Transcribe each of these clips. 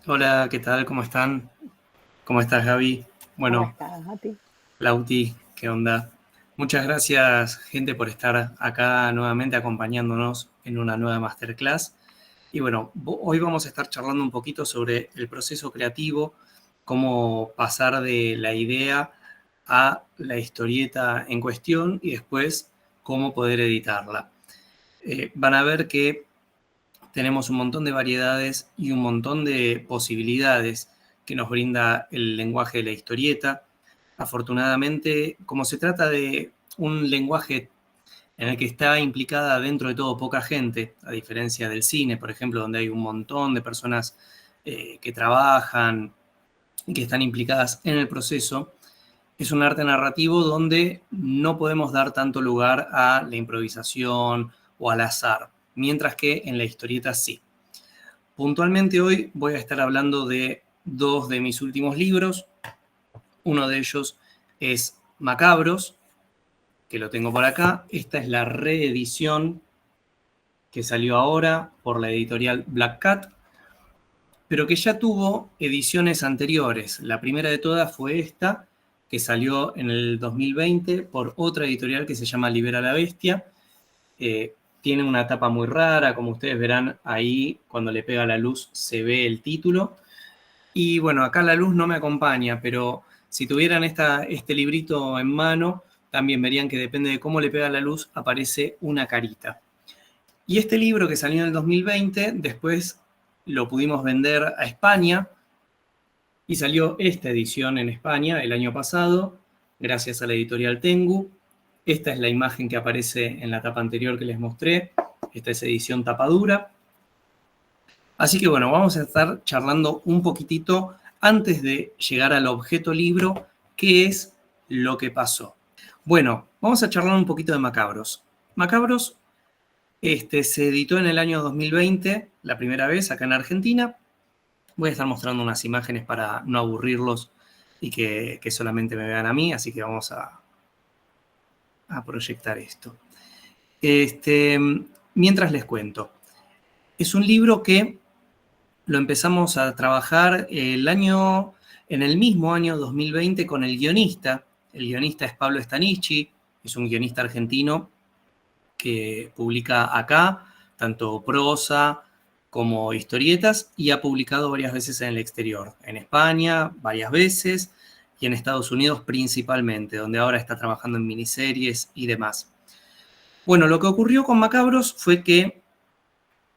Hola, ¿qué tal? ¿Cómo están? ¿Cómo estás, Gaby? ¿Cómo Bueno, estás, Mati? Lauti, ¿qué onda? Muchas gracias, gente, por estar acá nuevamente acompañándonos en una nueva masterclass. Y bueno, hoy vamos a estar charlando un poquito sobre el proceso creativo, cómo pasar de la idea a la historieta en cuestión y después cómo poder editarla. Van a ver que tenemos un montón de variedades y un montón de posibilidades que nos brinda el lenguaje de la historieta. Afortunadamente, como se trata de un lenguaje en el que está implicada dentro de todo poca gente, a diferencia del cine, por ejemplo, donde hay un montón de personas que trabajan y que están implicadas en el proceso, es un arte narrativo donde no podemos dar tanto lugar a la improvisación o al azar, mientras que en la historieta sí. Puntualmente hoy voy a estar hablando de dos de mis últimos libros. Uno de ellos es Macabros, que lo tengo por acá. Esta es la reedición que salió ahora por la editorial Black Cat, pero que ya tuvo ediciones anteriores. La primera de todas fue esta, que salió en el 2020 por otra editorial que se llama Libera la Bestia. Tiene una tapa muy rara, como ustedes verán ahí, cuando le pega la luz se ve el título. Y bueno, acá la luz no me acompaña, pero si tuvieran este librito en mano, también verían que depende de cómo le pega la luz, aparece una carita. Y este libro que salió en el 2020, después lo pudimos vender a España y salió esta edición en España el año pasado, gracias a la editorial Tengu. Esta es la imagen que aparece en la tapa anterior que les mostré. Esta es edición tapadura. Así que bueno, vamos a estar charlando un poquitito antes de llegar al objeto libro, qué es lo que pasó. Bueno, vamos a charlar un poquito de Macabros. Macabros se editó en el año 2020, la primera vez acá en Argentina. Voy a estar mostrando unas imágenes para no aburrirlos y que solamente me vean a mí, así que vamos a proyectar esto. Mientras les cuento, es un libro que lo empezamos a trabajar en el mismo año 2020 con el guionista. El guionista es Pablo Stanichi, es un guionista argentino que publica acá tanto prosa como historietas y ha publicado varias veces en el exterior, en España varias veces y en Estados Unidos principalmente, donde ahora está trabajando en miniseries y demás. Bueno, lo que ocurrió con Macabros fue que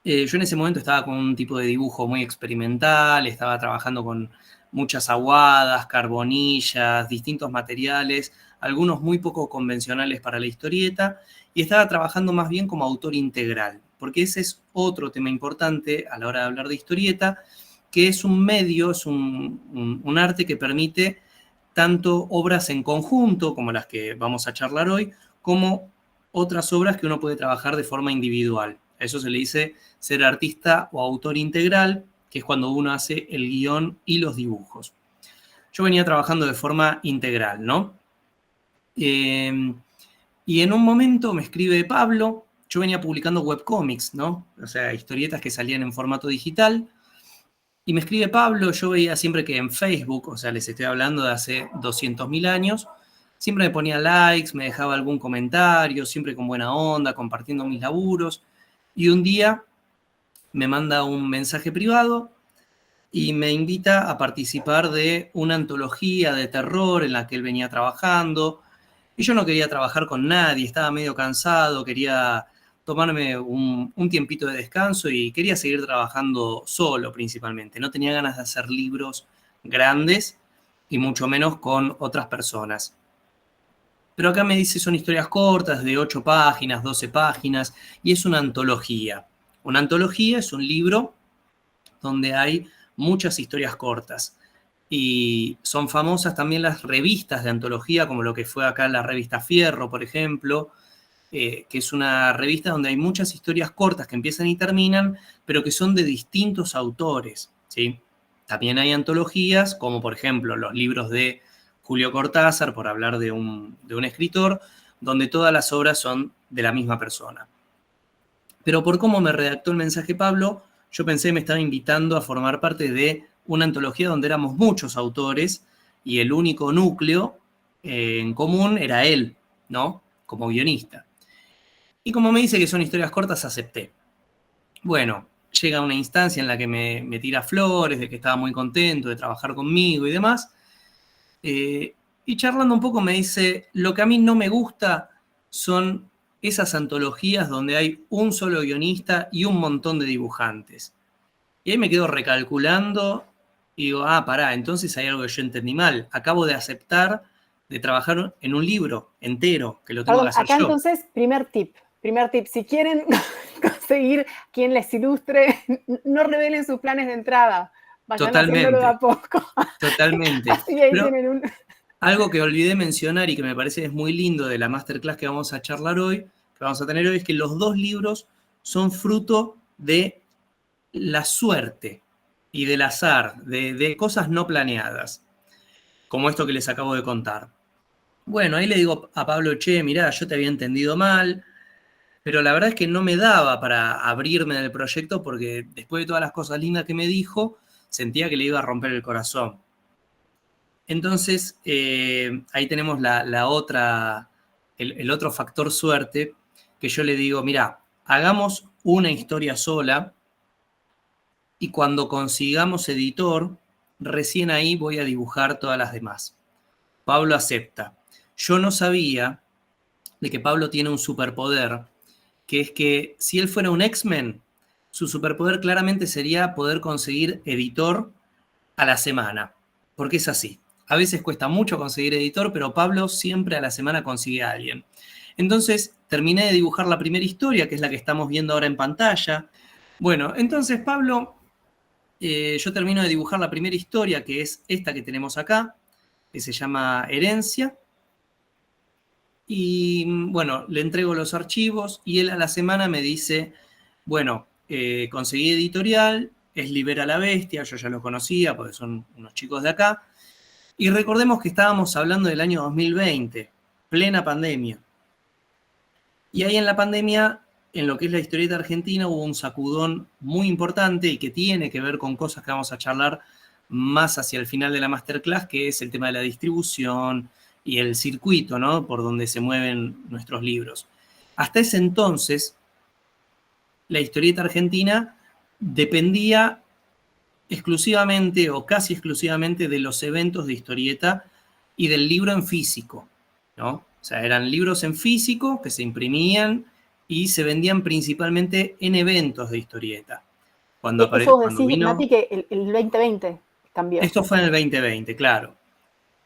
yo en ese momento estaba con un tipo de dibujo muy experimental, estaba trabajando con muchas aguadas, carbonillas, distintos materiales, algunos muy poco convencionales para la historieta, y estaba trabajando más bien como autor integral, porque ese es otro tema importante a la hora de hablar de historieta, que es un medio, es un arte que permite tanto obras en conjunto, como las que vamos a charlar hoy, como otras obras que uno puede trabajar de forma individual. A eso se le dice ser artista o autor integral, que es cuando uno hace el guión y los dibujos. Yo venía trabajando de forma integral, ¿no? Y en un momento me escribe Pablo, yo venía publicando webcomics, ¿no? O sea, historietas que salían en formato digital, y me escribe Pablo, yo veía siempre que en Facebook, o sea, les estoy hablando de hace 200.000 años, siempre me ponía likes, me dejaba algún comentario, siempre con buena onda, compartiendo mis laburos. Y un día me manda un mensaje privado y me invita a participar de una antología de terror en la que él venía trabajando. Y yo no quería trabajar con nadie, estaba medio cansado, quería tomarme un tiempito de descanso y quería seguir trabajando solo principalmente. No tenía ganas de hacer libros grandes y mucho menos con otras personas. Pero acá me dice son historias cortas de 8 páginas, 12 páginas y es una antología. Una antología es un libro donde hay muchas historias cortas. Y son famosas también las revistas de antología, como lo que fue acá la revista Fierro, por ejemplo, que es una revista donde hay muchas historias cortas que empiezan y terminan, pero que son de distintos autores, ¿sí? También hay antologías, como por ejemplo los libros de Julio Cortázar, por hablar de un escritor, donde todas las obras son de la misma persona. Pero por cómo me redactó el mensaje Pablo, yo pensé que me estaba invitando a formar parte de una antología donde éramos muchos autores y el único núcleo en común era él, ¿no? Como guionista. Y como me dice que son historias cortas, acepté. Bueno, llega una instancia en la que me tira flores, de que estaba muy contento de trabajar conmigo y demás. Y charlando un poco me dice, lo que a mí no me gusta son esas antologías donde hay un solo guionista y un montón de dibujantes. Y ahí me quedo recalculando y digo, pará, entonces hay algo que yo entendí mal. Acabo de aceptar de trabajar en un libro entero, que lo tengo que Perdón, hacer acá yo. entonces, primer tip, si quieren conseguir quien les ilustre, no revelen sus planes de entrada, vayan haciéndolo de a Totalmente, poco. totalmente. Así ahí Pero tienen un... algo que olvidé mencionar y que me parece es muy lindo de la masterclass que vamos a charlar hoy, que vamos a tener hoy, es que los dos libros son fruto de la suerte y del azar, de cosas no planeadas, como esto que les acabo de contar. Bueno, ahí le digo a Pablo, che, mirá, yo te había entendido mal, pero la verdad es que no me daba para abrirme del proyecto porque después de todas las cosas lindas que me dijo, sentía que le iba a romper el corazón. Entonces, ahí tenemos la otra, el otro factor suerte, que yo le digo, mira, hagamos una historia sola y cuando consigamos editor, recién ahí voy a dibujar todas las demás. Pablo acepta. Yo no sabía de que Pablo tiene un superpoder, que es que si él fuera un X-Men, su superpoder claramente sería poder conseguir editor a la semana, porque es así. A veces cuesta mucho conseguir editor, pero Pablo siempre a la semana consigue a alguien. Entonces terminé de dibujar la primera historia, que es la que estamos viendo ahora en pantalla. Bueno, entonces Pablo, yo termino de dibujar la primera historia, que es esta que tenemos acá, que se llama Herencia. Y bueno, le entrego los archivos y él a la semana me dice, bueno, conseguí editorial, es Libera la Bestia, yo ya lo conocía porque son unos chicos de acá. Y recordemos que estábamos hablando del año 2020, plena pandemia. Y ahí en la pandemia, en lo que es la historieta argentina, hubo un sacudón muy importante y que tiene que ver con cosas que vamos a charlar más hacia el final de la masterclass, que es el tema de la distribución y el circuito, ¿no? Por donde se mueven nuestros libros. Hasta ese entonces, la historieta argentina dependía exclusivamente o casi exclusivamente de los eventos de historieta y del libro en físico, ¿no? O sea, eran libros en físico que se imprimían y se vendían principalmente en eventos de historieta. Eso Cuando decís, Mati, vino, que el 2020 cambió. esto fue en el 2020, claro.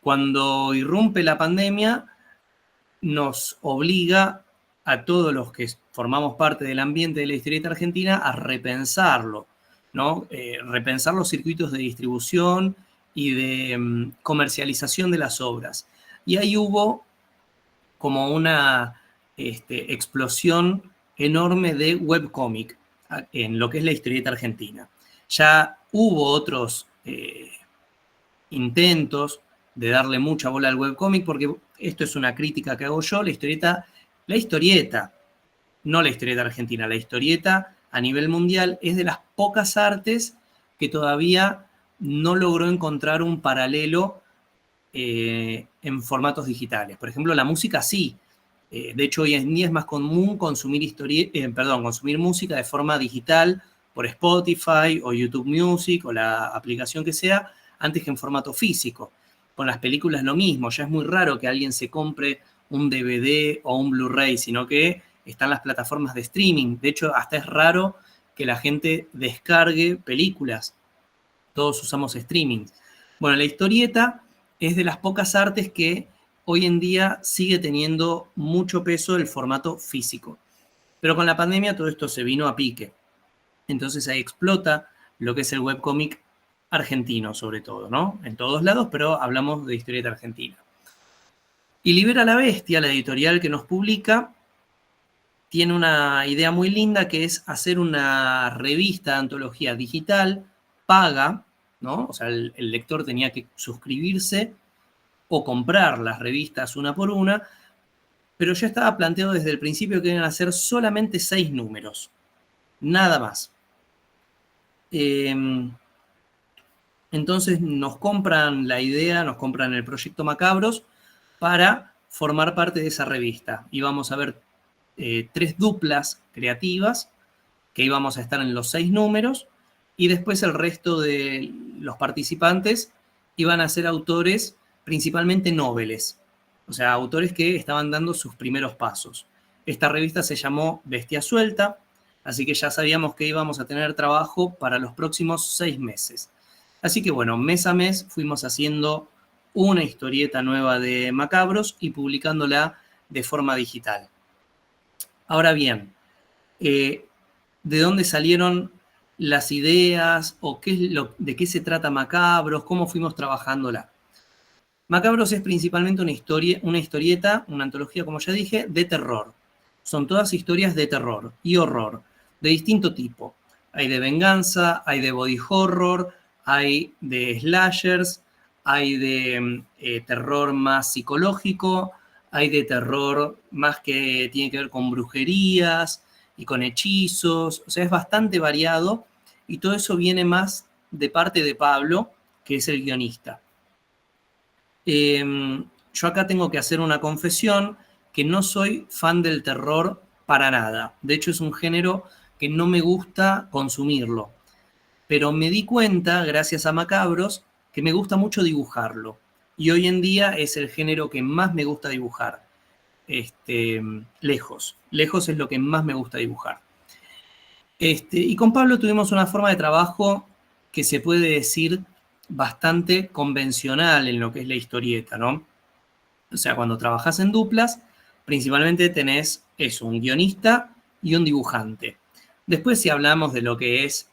Cuando irrumpe la pandemia, nos obliga a todos los que formamos parte del ambiente de la historieta argentina a repensarlo, ¿no? Repensar los circuitos de distribución y de comercialización de las obras. Y ahí hubo como una explosión enorme de webcómic en lo que es la historieta argentina. Ya hubo otros intentos de darle mucha bola al webcómic, porque esto es una crítica que hago yo, la historieta, no la historieta argentina, la historieta a nivel mundial es de las pocas artes que todavía no logró encontrar un paralelo en formatos digitales. Por ejemplo, la música sí. De hecho, hoy en día es más común consumir música de forma digital por Spotify o YouTube Music o la aplicación que sea, antes que en formato físico. Con las películas lo mismo, ya es muy raro que alguien se compre un DVD o un Blu-ray, sino que están las plataformas de streaming. De hecho, hasta es raro que la gente descargue películas. Todos usamos streaming. Bueno, la historieta es de las pocas artes que hoy en día sigue teniendo mucho peso el formato físico. Pero con la pandemia todo esto se vino a pique. Entonces ahí explota lo que es el webcómic argentino, sobre todo, ¿no? En todos lados, pero hablamos de historieta argentina. Y Libera la Bestia, la editorial que nos publica, tiene una idea muy linda que es hacer una revista de antología digital, paga, ¿no? O sea, el lector tenía que suscribirse o comprar las revistas una por una, pero ya estaba planteado desde el principio que iban a ser solamente 6 números, nada más. Entonces nos compran la idea, nos compran el proyecto Macabros para formar parte de esa revista. Íbamos a ver 3 duplas creativas que íbamos a estar en los 6 números y después el resto de los participantes iban a ser autores principalmente noveles, o sea, autores que estaban dando sus primeros pasos. Esta revista se llamó Bestia Suelta, así que ya sabíamos que íbamos a tener trabajo para los próximos 6 meses. Así que bueno, mes a mes fuimos haciendo una historieta nueva de Macabros y publicándola de forma digital. Ahora bien, ¿de dónde salieron las ideas o de qué se trata Macabros? ¿Cómo fuimos trabajándola? Macabros es principalmente una historieta, una antología, como ya dije, de terror. Son todas historias de terror y horror, de distinto tipo. Hay de venganza, hay de body horror, hay de slashers, hay de terror más psicológico, hay de terror más que tiene que ver con brujerías y con hechizos. O sea, es bastante variado y todo eso viene más de parte de Pablo, que es el guionista. Yo acá tengo que hacer una confesión, que no soy fan del terror para nada. De hecho, es un género que no me gusta consumirlo. Pero me di cuenta, gracias a Macabros, que me gusta mucho dibujarlo. Y hoy en día es el género que más me gusta dibujar. Lejos es lo que más me gusta dibujar. Y con Pablo tuvimos una forma de trabajo que se puede decir bastante convencional en lo que es la historieta, ¿no? O sea, cuando trabajas en duplas, principalmente tenés eso, un guionista y un dibujante. Después, si hablamos de lo que es,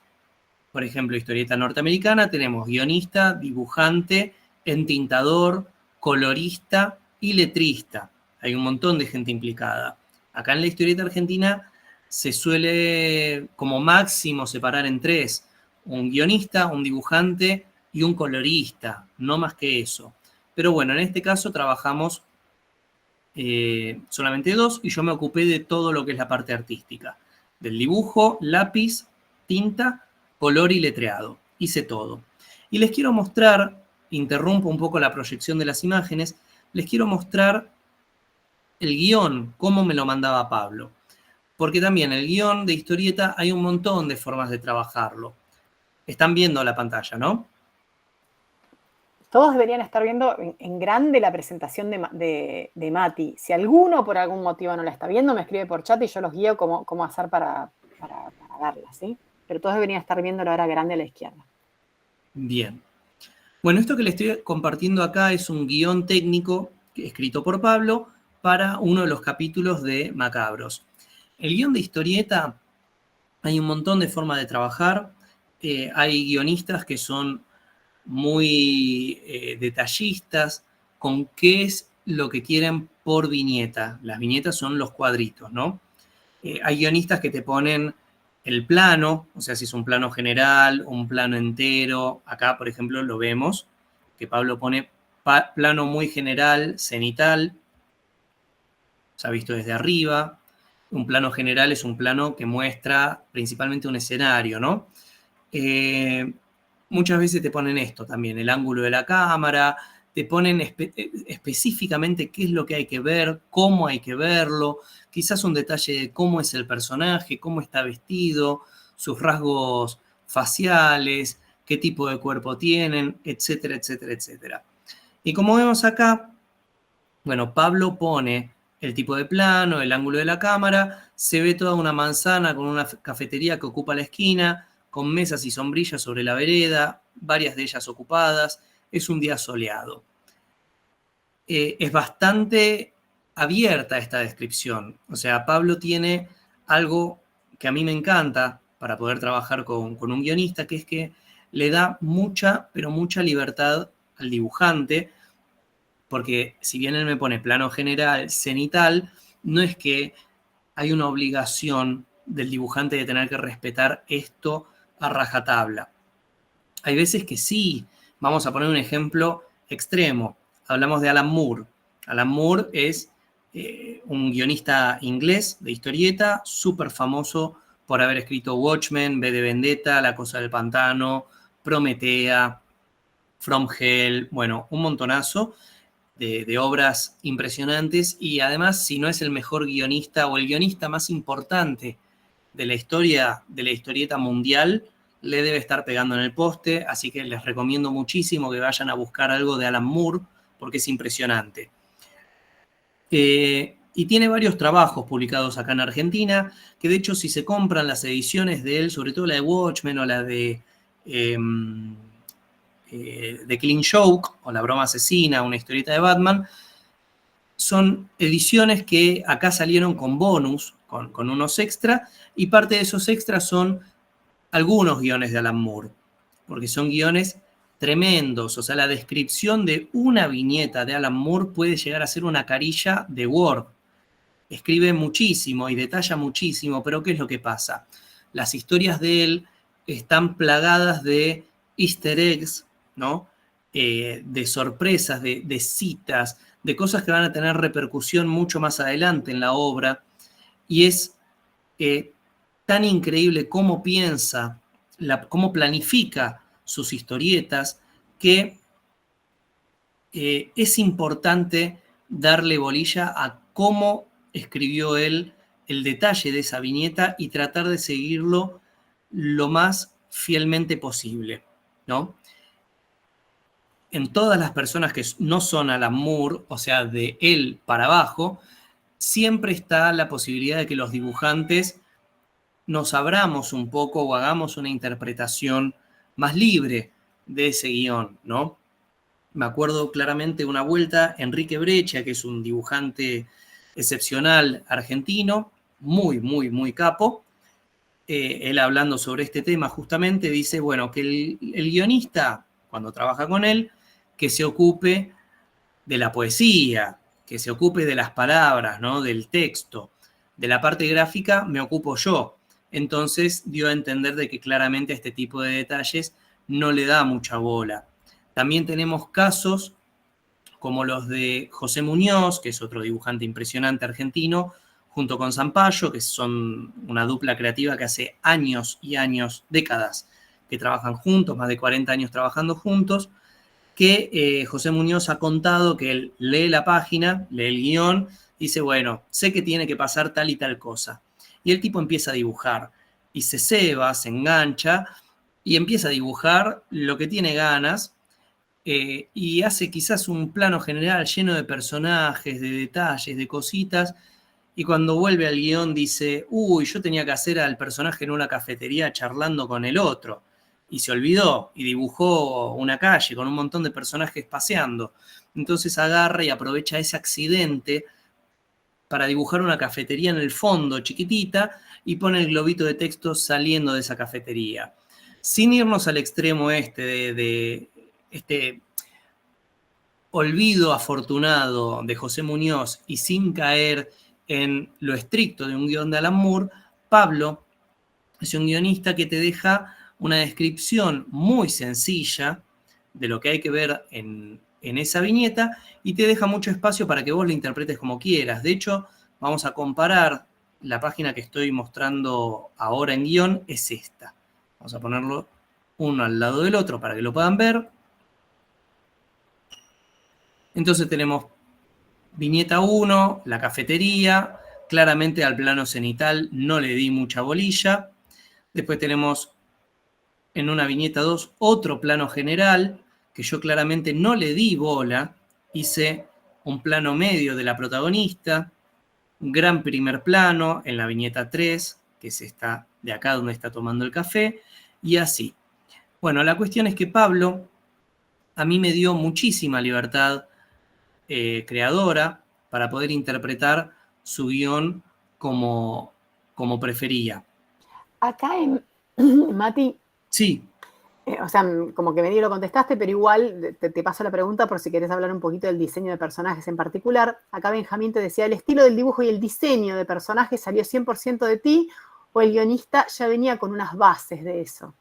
por ejemplo, historieta norteamericana, tenemos guionista, dibujante, entintador, colorista y letrista. Hay un montón de gente implicada. Acá en la historieta argentina se suele como máximo separar en 3, un guionista, un dibujante y un colorista, no más que eso. Pero bueno, en este caso trabajamos solamente 2 y yo me ocupé de todo lo que es la parte artística. Del dibujo, lápiz, tinta, color y letreado. Hice todo. Y les quiero mostrar, interrumpo un poco la proyección de las imágenes, les quiero mostrar el guión, cómo me lo mandaba Pablo. Porque también el guión de historieta hay un montón de formas de trabajarlo. Están viendo la pantalla, ¿no? Todos deberían estar viendo en grande la presentación de Mati. Si alguno por algún motivo no la está viendo, me escribe por chat y yo los guío cómo hacer para verla, ¿sí? Pero todos deberían estar viendo la hora grande a la izquierda. Bien. Bueno, esto que les estoy compartiendo acá es un guión técnico escrito por Pablo para uno de los capítulos de Macabros. El guión de historieta, hay un montón de formas de trabajar. Hay guionistas que son muy detallistas con qué es lo que quieren por viñeta. Las viñetas son los cuadritos, ¿no? Hay guionistas que te ponen el plano, o sea, si es un plano general, un plano entero. Acá, por ejemplo, lo vemos, que Pablo pone plano muy general, cenital, se ha visto desde arriba. Un plano general es un plano que muestra principalmente un escenario, ¿no? Muchas veces te ponen esto también, el ángulo de la cámara, te ponen específicamente qué es lo que hay que ver, cómo hay que verlo, quizás un detalle de cómo es el personaje, cómo está vestido, sus rasgos faciales, qué tipo de cuerpo tienen, etcétera, etcétera, etcétera. Y como vemos acá, bueno, Pablo pone el tipo de plano, el ángulo de la cámara, se ve toda una manzana con una cafetería que ocupa la esquina, con mesas y sombrillas sobre la vereda, varias de ellas ocupadas. Es un día soleado. Es bastante abierta esta descripción. O sea, Pablo tiene algo que a mí me encanta para poder trabajar con un guionista, que es que le da mucha, pero mucha libertad al dibujante, porque si bien él me pone plano general, cenital, no es que hay una obligación del dibujante de tener que respetar esto a rajatabla. Hay veces que sí. Vamos a poner un ejemplo extremo. Hablamos de Alan Moore. Alan Moore es un guionista inglés de historieta, súper famoso por haber escrito Watchmen, V de Vendetta, La Cosa del Pantano, Prometea. From Hell, bueno, un montonazo de obras impresionantes, y además, si no es el mejor guionista o el guionista más importante de la historia, de la historieta mundial, le debe estar pegando en el poste, así que les recomiendo muchísimo que vayan a buscar algo de Alan Moore, porque es impresionante. Y tiene varios trabajos publicados acá en Argentina, que de hecho si se compran las ediciones de él, sobre todo la de Watchmen o la de Killing Joke, o La broma asesina, una historieta de Batman, son ediciones que acá salieron con bonus, con unos extras, y parte de esos extras son algunos guiones de Alan Moore, porque son guiones tremendos. O sea, la descripción de una viñeta de Alan Moore puede llegar a ser una carilla de Word. Escribe muchísimo y detalla muchísimo, pero ¿qué es lo que pasa? Las historias de él están plagadas de easter eggs, ¿no? De sorpresas, de citas, de cosas que van a tener repercusión mucho más adelante en la obra, y es tan increíble cómo piensa, cómo planifica sus historietas, que es importante darle bolilla a cómo escribió él el detalle de esa viñeta y tratar de seguirlo lo más fielmente posible, ¿no? En todas las personas que no son Alan Moore, o sea, de él para abajo, siempre está la posibilidad de que los dibujantes nos abramos un poco o hagamos una interpretación más libre de ese guión, ¿no? Me acuerdo claramente una vuelta, Enrique Breccia, que es un dibujante excepcional argentino, muy, muy, muy capo, él hablando sobre este tema justamente dice, bueno, que el guionista, cuando trabaja con él, que se ocupe de la poesía, que se ocupe de las palabras, ¿no? Del texto. De la parte gráfica me ocupo yo. Entonces dio a entender de que claramente a este tipo de detalles no le da mucha bola. También tenemos casos como los de José Muñoz, que es otro dibujante impresionante argentino, junto con Zampayo, que son una dupla creativa que hace años y años, décadas, que trabajan juntos, más de 40 años trabajando juntos, que José Muñoz ha contado que él lee la página, lee el guión, dice, bueno, sé que tiene que pasar tal y tal cosa. Y el tipo empieza a dibujar, y se ceba, se engancha, y empieza a dibujar lo que tiene ganas, y hace quizás un plano general lleno de personajes, de detalles, de cositas, y cuando vuelve al guión dice, uy, yo tenía que hacer al personaje en una cafetería charlando con el otro, y se olvidó, y dibujó una calle con un montón de personajes paseando. Entonces agarra y aprovecha ese accidente para dibujar una cafetería en el fondo, chiquitita, y pone el globito de texto saliendo de esa cafetería. Sin irnos al extremo de este olvido afortunado de José Muñoz y sin caer en lo estricto de un guión de Alan Moore, Pablo es un guionista que te deja una descripción muy sencilla de lo que hay que ver en esa viñeta y te deja mucho espacio para que vos lo interpretes como quieras. De hecho, vamos a comparar, la página que estoy mostrando ahora en guión es esta. Vamos a ponerlo uno al lado del otro para que lo puedan ver. Entonces tenemos viñeta 1, la cafetería, claramente al plano cenital no le di mucha bolilla. Después tenemos en una viñeta 2 otro plano general, que yo claramente no le di bola, hice un plano medio de la protagonista, un gran primer plano en la viñeta 3, que es esta de acá donde está tomando el café, y así. Bueno, la cuestión es que Pablo a mí me dio muchísima libertad creadora para poder interpretar su guión como prefería. Acá Mati, Sí. O sea, como que medio lo contestaste, pero igual te paso la pregunta por si querés hablar un poquito del diseño de personajes en particular. Acá Benjamín te decía, ¿el estilo del dibujo y el diseño de personajes salió 100% de ti o el guionista ya venía con unas bases de eso?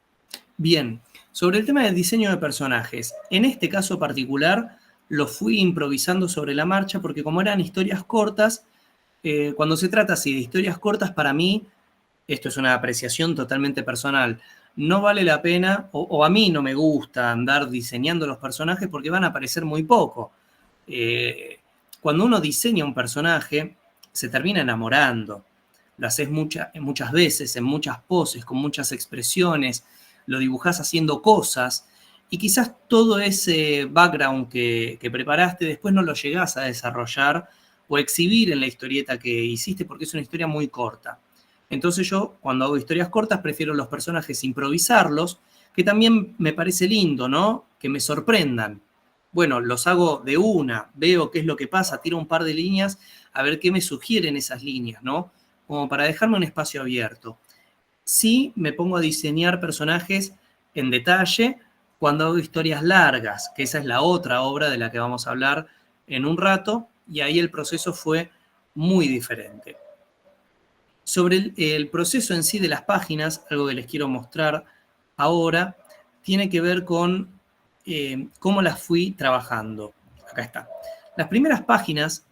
Bien, sobre el tema del diseño de personajes, en este caso particular lo fui improvisando sobre la marcha porque como eran historias cortas, cuando se trata así de historias cortas, para mí, esto es una apreciación totalmente personal, no vale la pena, o a mí no me gusta andar diseñando los personajes porque van a aparecer muy poco. Cuando uno diseña un personaje, se termina enamorando. Lo haces muchas veces, en muchas poses, con muchas expresiones, lo dibujás haciendo cosas, y quizás todo ese background que preparaste después no lo llegás a desarrollar o exhibir en la historieta que hiciste porque es una historia muy corta. Entonces yo, cuando hago historias cortas, prefiero los personajes improvisarlos, que también me parece lindo, ¿no? Que me sorprendan. Bueno, los hago de una, veo qué es lo que pasa, tiro un par de líneas, a ver qué me sugieren esas líneas, ¿no? Como para dejarme un espacio abierto. Sí me pongo a diseñar personajes en detalle cuando hago historias largas, que esa es la otra obra de la que vamos a hablar en un rato, y ahí el proceso fue muy diferente. Sobre el proceso en sí de las páginas, algo que les quiero mostrar ahora, tiene que ver con cómo las fui trabajando. Acá está. Las primeras páginas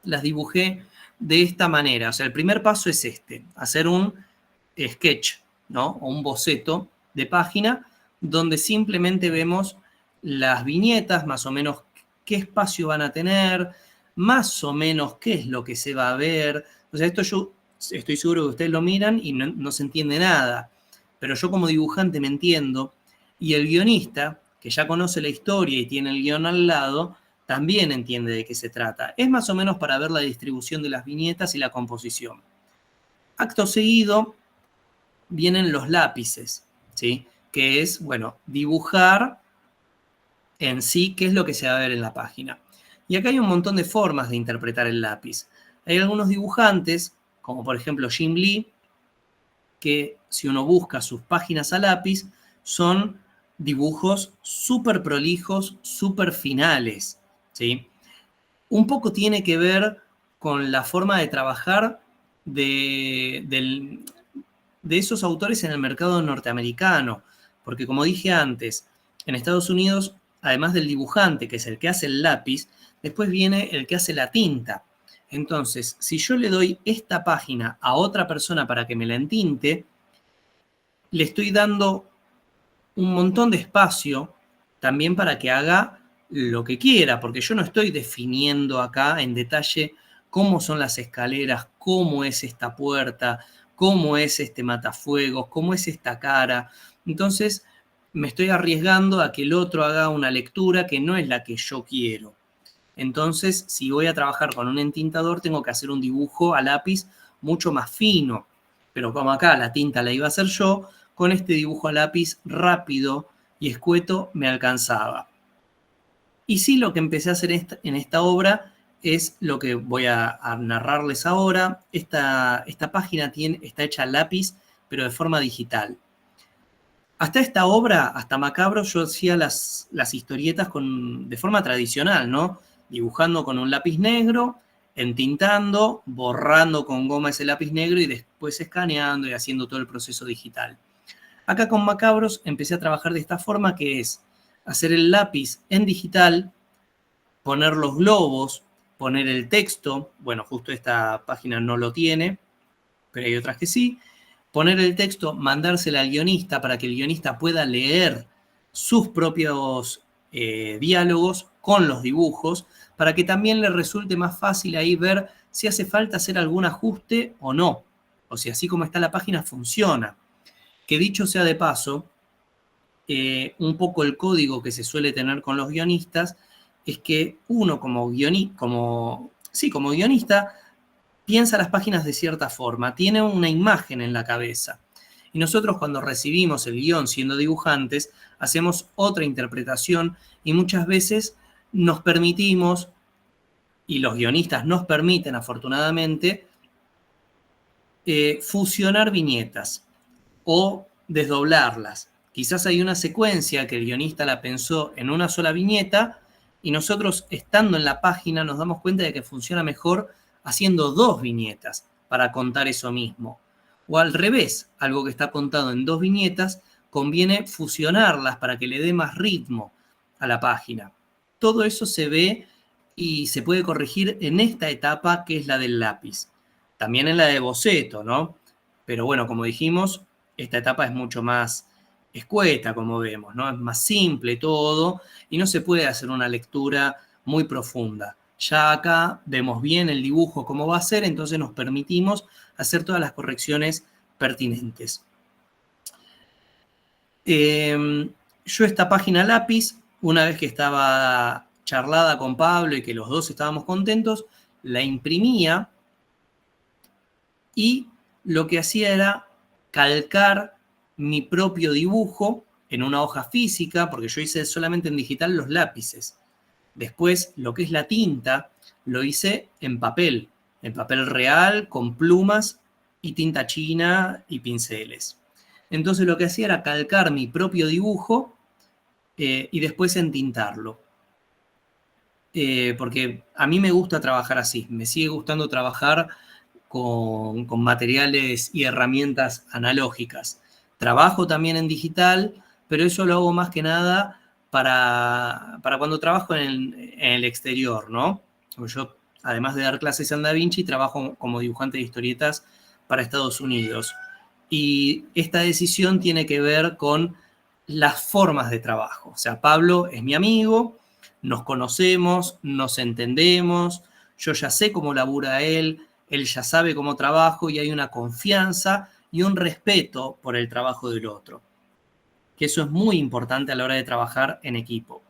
las dibujé de esta manera. O sea, el primer paso es este, hacer un sketch, ¿no? O un boceto de página donde simplemente vemos las viñetas, más o menos qué espacio van a tener, más o menos qué es lo que se va a ver. O sea, esto yo estoy seguro que ustedes lo miran y no se entiende nada, pero yo como dibujante me entiendo, y el guionista, que ya conoce la historia y tiene el guión al lado, también entiende de qué se trata. Es más o menos para ver la distribución de las viñetas y la composición. Acto seguido vienen los lápices, ¿sí? Que es, bueno, dibujar en sí qué es lo que se va a ver en la página. Y acá hay un montón de formas de interpretar el lápiz. Hay algunos dibujantes, como por ejemplo Jim Lee, que si uno busca sus páginas a lápiz, son dibujos súper prolijos, súper finales, ¿sí? Un poco tiene que ver con la forma de trabajar de esos autores en el mercado norteamericano, porque como dije antes, en Estados Unidos, además del dibujante, que es el que hace el lápiz, después viene el que hace la tinta. Entonces, si yo le doy esta página a otra persona para que me la entinte, le estoy dando un montón de espacio también para que haga lo que quiera, porque yo no estoy definiendo acá en detalle cómo son las escaleras, cómo es esta puerta, cómo es este matafuegos, cómo es esta cara. Entonces me estoy arriesgando a que el otro haga una lectura que no es la que yo quiero. Entonces, si voy a trabajar con un entintador, tengo que hacer un dibujo a lápiz mucho más fino. Pero como acá la tinta la iba a hacer yo, con este dibujo a lápiz rápido y escueto me alcanzaba. Y sí, lo que empecé a hacer en esta obra es lo que voy a narrarles ahora. Esta página está hecha a lápiz, pero de forma digital. Hasta esta obra, hasta Macabro, yo hacía las historietas de forma tradicional, ¿no? Dibujando con un lápiz negro, entintando, borrando con goma ese lápiz negro y después escaneando y haciendo todo el proceso digital. Acá con Macabros empecé a trabajar de esta forma, que es hacer el lápiz en digital, poner los globos, poner el texto, bueno, justo esta página no lo tiene, pero hay otras que sí, poner el texto, mandársela al guionista para que el guionista pueda leer sus propios diálogos con los dibujos, para que también le resulte más fácil ahí ver si hace falta hacer algún ajuste o no, o si así como está la página funciona. Que dicho sea de paso, un poco el código que se suele tener con los guionistas es que uno como guionista piensa las páginas de cierta forma, tiene una imagen en la cabeza. Y nosotros cuando recibimos el guión siendo dibujantes, hacemos otra interpretación y muchas veces nos permitimos, y los guionistas nos permiten afortunadamente, fusionar viñetas o desdoblarlas. Quizás hay una secuencia que el guionista la pensó en una sola viñeta y nosotros, estando en la página, nos damos cuenta de que funciona mejor haciendo dos viñetas para contar eso mismo. O al revés, algo que está contado en dos viñetas, conviene fusionarlas para que le dé más ritmo a la página. Todo eso se ve y se puede corregir en esta etapa que es la del lápiz. También en la de boceto, ¿no? Pero bueno, como dijimos, esta etapa es mucho más escueta, como vemos, ¿no? Es más simple todo y no se puede hacer una lectura muy profunda. Ya acá vemos bien el dibujo cómo va a ser, entonces nos permitimos hacer todas las correcciones pertinentes. Yo esta página lápiz, una vez que estaba charlada con Pablo y que los dos estábamos contentos, la imprimía y lo que hacía era calcar mi propio dibujo en una hoja física, porque yo hice solamente en digital los lápices. Después, lo que es la tinta, lo hice en papel real, con plumas y tinta china y pinceles. Entonces lo que hacía era calcar mi propio dibujo y después entintarlo. Porque a mí me gusta trabajar así, me sigue gustando trabajar con materiales y herramientas analógicas. Trabajo también en digital, pero eso lo hago más que nada para cuando trabajo en el exterior, ¿no? Yo, además de dar clases en DaVinci, trabajo como dibujante de historietas para Estados Unidos. Y esta decisión tiene que ver con las formas de trabajo. O sea, Pablo es mi amigo, nos conocemos, nos entendemos, yo ya sé cómo labura él ya sabe cómo trabajo y hay una confianza y un respeto por el trabajo del otro. Que eso es muy importante a la hora de trabajar en equipo.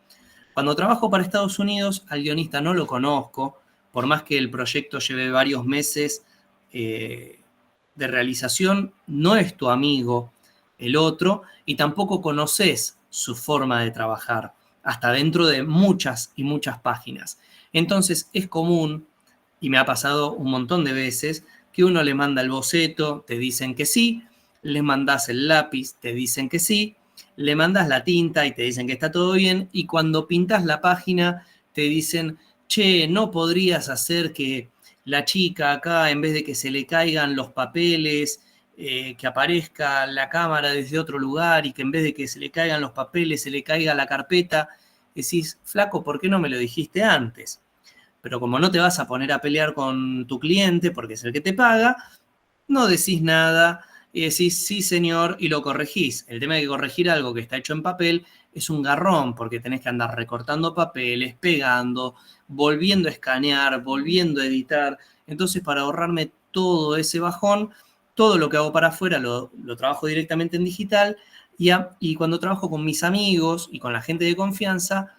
Cuando trabajo para Estados Unidos, al guionista no lo conozco, por más que el proyecto lleve varios meses de realización, no es tu amigo el otro y tampoco conoces su forma de trabajar, hasta dentro de muchas y muchas páginas. Entonces es común, y me ha pasado un montón de veces, que uno le manda el boceto, te dicen que sí, le mandas el lápiz, te dicen que sí, le mandas la tinta y te dicen que está todo bien, y cuando pintas la página te dicen, che, ¿no podrías hacer que la chica acá, en vez de que se le caigan los papeles, que aparezca la cámara desde otro lugar y que en vez de que se le caigan los papeles, se le caiga la carpeta? Decís, flaco, ¿por qué no me lo dijiste antes? Pero como no te vas a poner a pelear con tu cliente porque es el que te paga, no decís nada y decís sí señor y lo corregís. El tema de que corregir algo que está hecho en papel es un garrón porque tenés que andar recortando papeles, pegando, volviendo a escanear, volviendo a editar. Entonces, para ahorrarme todo ese bajón, todo lo que hago para afuera lo trabajo directamente en digital y cuando trabajo con mis amigos y con la gente de confianza,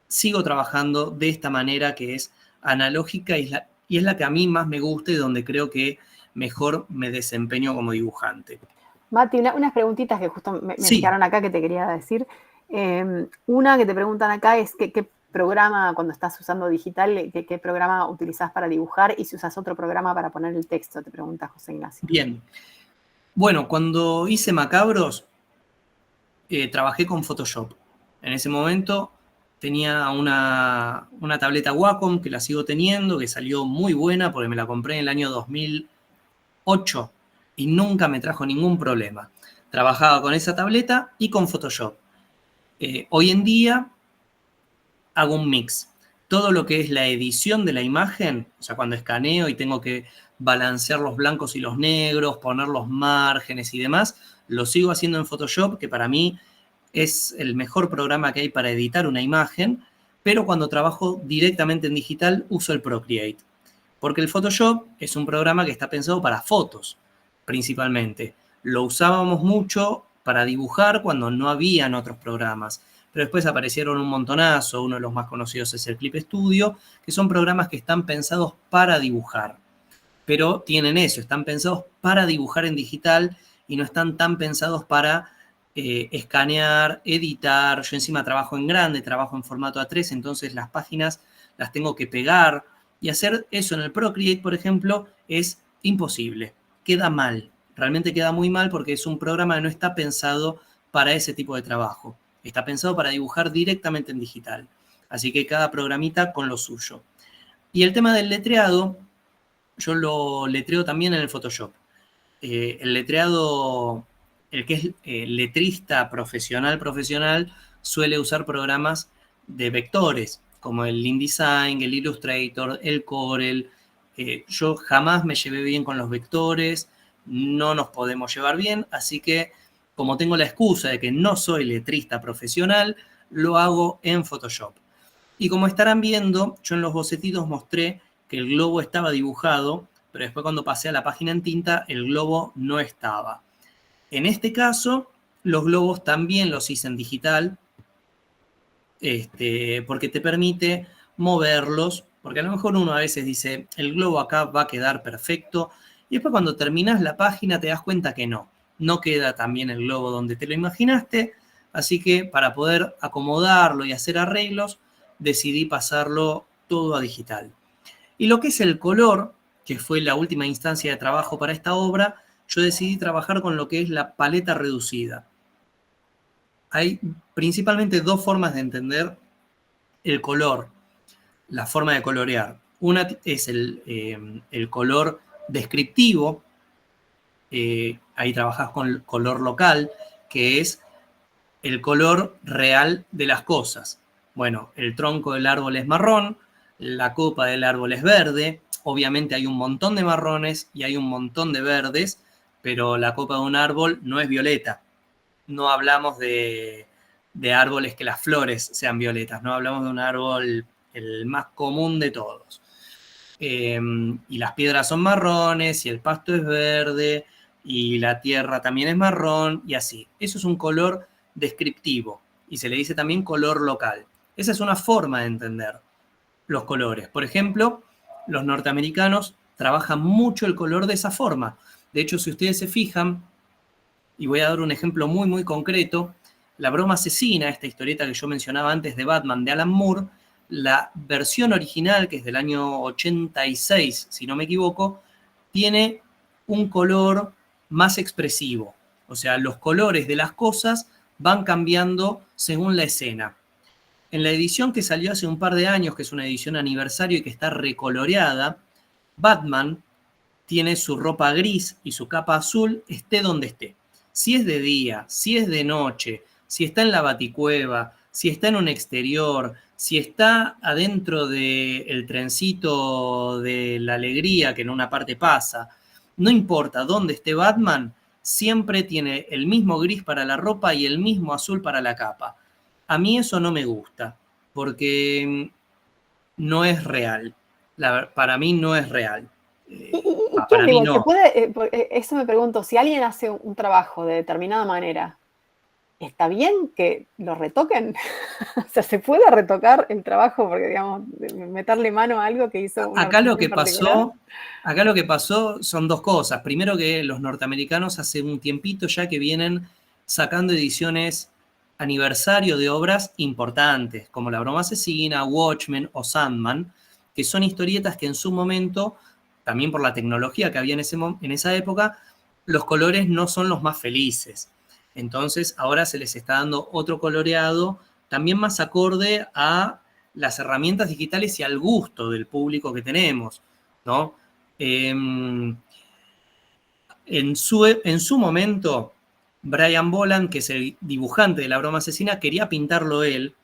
sigo trabajando de esta manera que es analógica y es la que a mí más me gusta y donde creo que mejor me desempeño como dibujante. Mati, unas preguntitas que justo me fijaron acá que te quería decir. Una que te preguntan acá es qué programa, cuando estás usando digital, qué programa utilizás para dibujar y si usas otro programa para poner el texto, te pregunta José Ignacio. Bien. Bueno, cuando hice Macabros, trabajé con Photoshop. En ese momento tenía una tableta Wacom que la sigo teniendo, que salió muy buena porque me la compré en el año 2008 y nunca me trajo ningún problema. Trabajaba con esa tableta y con Photoshop. Hoy en día hago un mix. Todo lo que es la edición de la imagen, o sea, cuando escaneo y tengo que balancear los blancos y los negros, poner los márgenes y demás, lo sigo haciendo en Photoshop, que para mí es el mejor programa que hay para editar una imagen, pero cuando trabajo directamente en digital uso el Procreate, porque el Photoshop es un programa que está pensado para fotos, principalmente. Lo usábamos mucho para dibujar cuando no habían otros programas, pero después aparecieron un montonazo, uno de los más conocidos es el Clip Studio, que son programas que están pensados para dibujar, pero tienen eso, están pensados para dibujar en digital y no están tan pensados para escanear, editar. Yo encima trabajo en grande, trabajo en formato A3, entonces las páginas las tengo que pegar y hacer eso en el Procreate, por ejemplo, es imposible. Queda mal, realmente queda muy mal porque es un programa que no está pensado para ese tipo de trabajo. Está pensado para dibujar directamente en digital. Así que cada programita con lo suyo. Y el tema del letreado, yo lo letreo también en el Photoshop. El letreado, el que es letrista profesional, suele usar programas de vectores, como el InDesign, el Illustrator, el Corel. Yo jamás me llevé bien con los vectores, no nos podemos llevar bien, así que como tengo la excusa de que no soy letrista profesional, lo hago en Photoshop. Y como estarán viendo, yo en los bocetitos mostré que el globo estaba dibujado, pero después cuando pasé a la página en tinta, el globo no estaba. En este caso, los globos también los hice en digital, porque te permite moverlos, porque a lo mejor uno a veces dice, el globo acá va a quedar perfecto, y después cuando terminas la página te das cuenta que no queda tan bien el globo donde te lo imaginaste, así que para poder acomodarlo y hacer arreglos, decidí pasarlo todo a digital. Y lo que es el color, que fue la última instancia de trabajo para esta obra, yo decidí trabajar con lo que es la paleta reducida. Hay principalmente dos formas de entender el color, la forma de colorear. Una es el color descriptivo, ahí trabajas con color local, que es el color real de las cosas. Bueno, el tronco del árbol es marrón, la copa del árbol es verde, obviamente hay un montón de marrones y hay un montón de verdes, pero la copa de un árbol no es violeta. No hablamos de árboles que las flores sean violetas, no hablamos de un árbol el más común de todos. Y las piedras son marrones y el pasto es verde y la tierra también es marrón y así. Eso es un color descriptivo y se le dice también color local. Esa es una forma de entender los colores. Por ejemplo, los norteamericanos trabajan mucho el color de esa forma. De hecho, si ustedes se fijan, y voy a dar un ejemplo muy, muy concreto, La broma asesina, esta historieta que yo mencionaba antes de Batman de Alan Moore, la versión original, que es del año 86, si no me equivoco, tiene un color más expresivo. O sea, los colores de las cosas van cambiando según la escena. En la edición que salió hace un par de años, que es una edición aniversario y que está recoloreada, Batman tiene su ropa gris y su capa azul, esté donde esté. Si es de día, si es de noche, si está en la baticueva, si está en un exterior, si está adentro del trencito de la alegría que en una parte pasa, no importa dónde esté Batman, siempre tiene el mismo gris para la ropa y el mismo azul para la capa. A mí eso no me gusta, porque no es real. Para mí no es real. ¿Y quién, Para mí digo, se no. puede, eso me pregunto, si alguien hace un trabajo de determinada manera, ¿está bien que lo retoquen? O sea, ¿se puede retocar el trabajo porque, digamos, meterle mano a algo que hizo un Acá lo artista que en particular? pasó son dos cosas. Primero, que los norteamericanos hace un tiempito ya que vienen sacando ediciones aniversario de obras importantes, como La broma asesina, Watchmen o Sandman, que son historietas que en su momento, también por la tecnología que había en esa época, los colores no son los más felices. Entonces ahora se les está dando otro coloreado, también más acorde a las herramientas digitales y al gusto del público que tenemos, ¿no? En su momento, Brian Boland, que es el dibujante de La broma asesina, quería pintarlo él,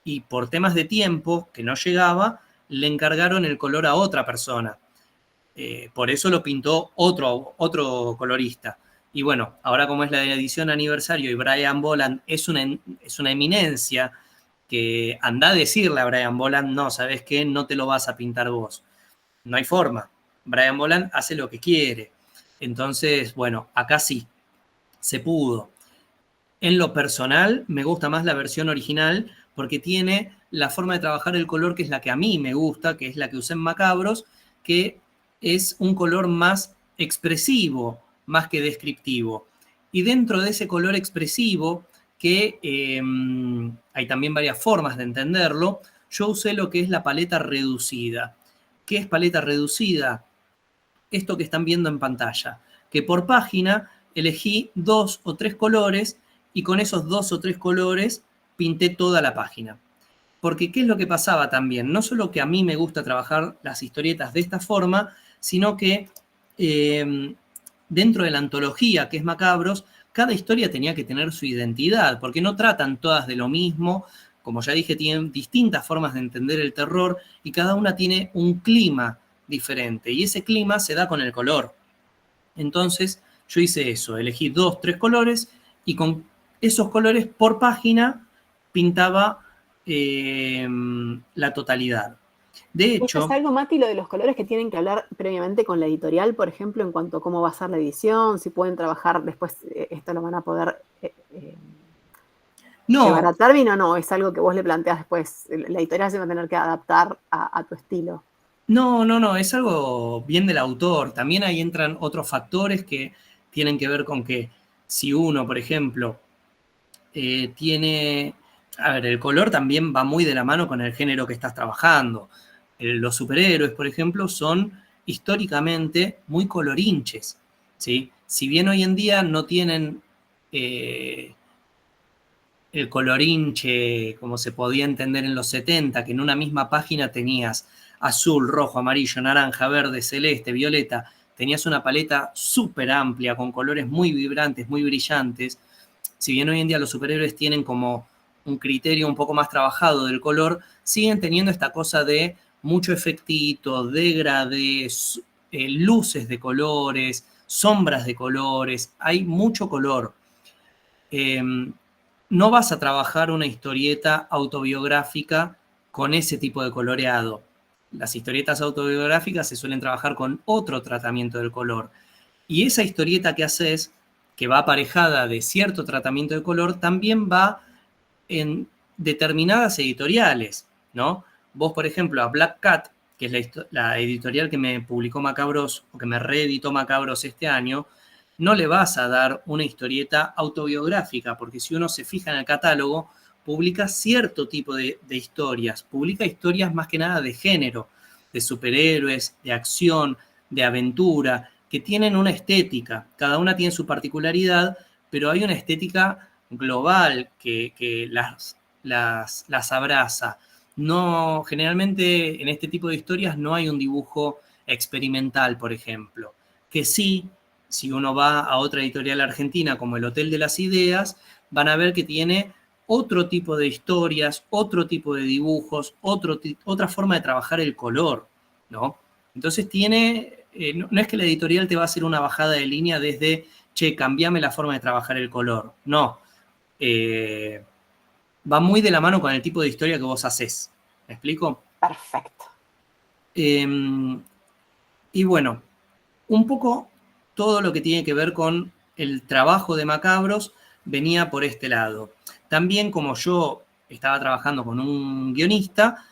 y por temas de tiempo, que no llegaba, le encargaron el color a otra persona. Por eso lo pintó otro colorista. Y bueno, ahora como es la edición aniversario y Brian Boland es una eminencia, que anda a decirle a Brian Boland, no, ¿sabes qué? No te lo vas a pintar vos. No hay forma. Brian Boland hace lo que quiere. Entonces, bueno, acá sí, se pudo. En lo personal, me gusta más la versión original porque tiene la forma de trabajar el color que es la que a mí me gusta, que es la que usé en Macabros, que es un color más expresivo, más que descriptivo. Y dentro de ese color expresivo, que hay también varias formas de entenderlo, yo usé lo que es la paleta reducida. ¿Qué es paleta reducida? Esto que están viendo en pantalla, que por página elegí 2 o 3 colores y con esos 2 o 3 colores pinté toda la página. Porque ¿qué es lo que pasaba también? No solo que a mí me gusta trabajar las historietas de esta forma, sino que dentro de la antología que es Macabros, cada historia tenía que tener su identidad, porque no tratan todas de lo mismo. Como ya dije, tienen distintas formas de entender el terror y cada una tiene un clima diferente. Y ese clima se da con el color. Entonces yo hice eso, elegí 2, 3 colores y con esos colores por página pintaba la totalidad. De ¿Esto es hecho, algo, Mati, lo de los colores que tienen que hablar previamente con la editorial, por ejemplo, en cuanto a cómo va a ser la edición, si pueden trabajar después, esto lo van a poder llevar no, a término o no? ¿Es algo que vos le planteas después? La editorial se va a tener que adaptar a tu estilo. no, es algo bien del autor. También ahí entran otros factores que tienen que ver con que si uno, por ejemplo, tiene... A ver, el color también va muy de la mano con el género que estás trabajando. Los superhéroes, por ejemplo, son históricamente muy colorinches, ¿sí? Si bien hoy en día no tienen el colorinche como se podía entender en los 70, que en una misma página tenías azul, rojo, amarillo, naranja, verde, celeste, violeta, tenías una paleta súper amplia con colores muy vibrantes, muy brillantes. Si bien hoy en día los superhéroes tienen como un criterio un poco más trabajado del color, siguen teniendo esta cosa de mucho efectito, degradés, luces de colores, sombras de colores, hay mucho color. No vas a trabajar una historieta autobiográfica con ese tipo de coloreado. Las historietas autobiográficas se suelen trabajar con otro tratamiento del color. Y esa historieta que haces, que va aparejada de cierto tratamiento de color, también va en determinadas editoriales, ¿no? Vos, por ejemplo, a Black Cat, que es la editorial que me publicó Macabros, o que me reeditó Macabros este año, no le vas a dar una historieta autobiográfica, porque si uno se fija en el catálogo, publica cierto tipo de historias, publica historias más que nada de género, de superhéroes, de acción, de aventura, que tienen una estética, cada una tiene su particularidad, pero hay una estética global que las abraza. No, generalmente en este tipo de historias no hay un dibujo experimental, por ejemplo, que sí, si uno va a otra editorial argentina como el Hotel de las Ideas, van a ver que tiene otro tipo de historias, otro tipo de dibujos, otra forma de trabajar el color, ¿no? Entonces tiene, no es que la editorial te va a hacer una bajada de línea desde, che, cambiame la forma de trabajar el color, no. Va muy de la mano con el tipo de historia que vos haces. ¿Me explico? Perfecto. Y bueno, un poco todo lo que tiene que ver con el trabajo de Macabros venía por este lado. También como yo estaba trabajando con un guionista,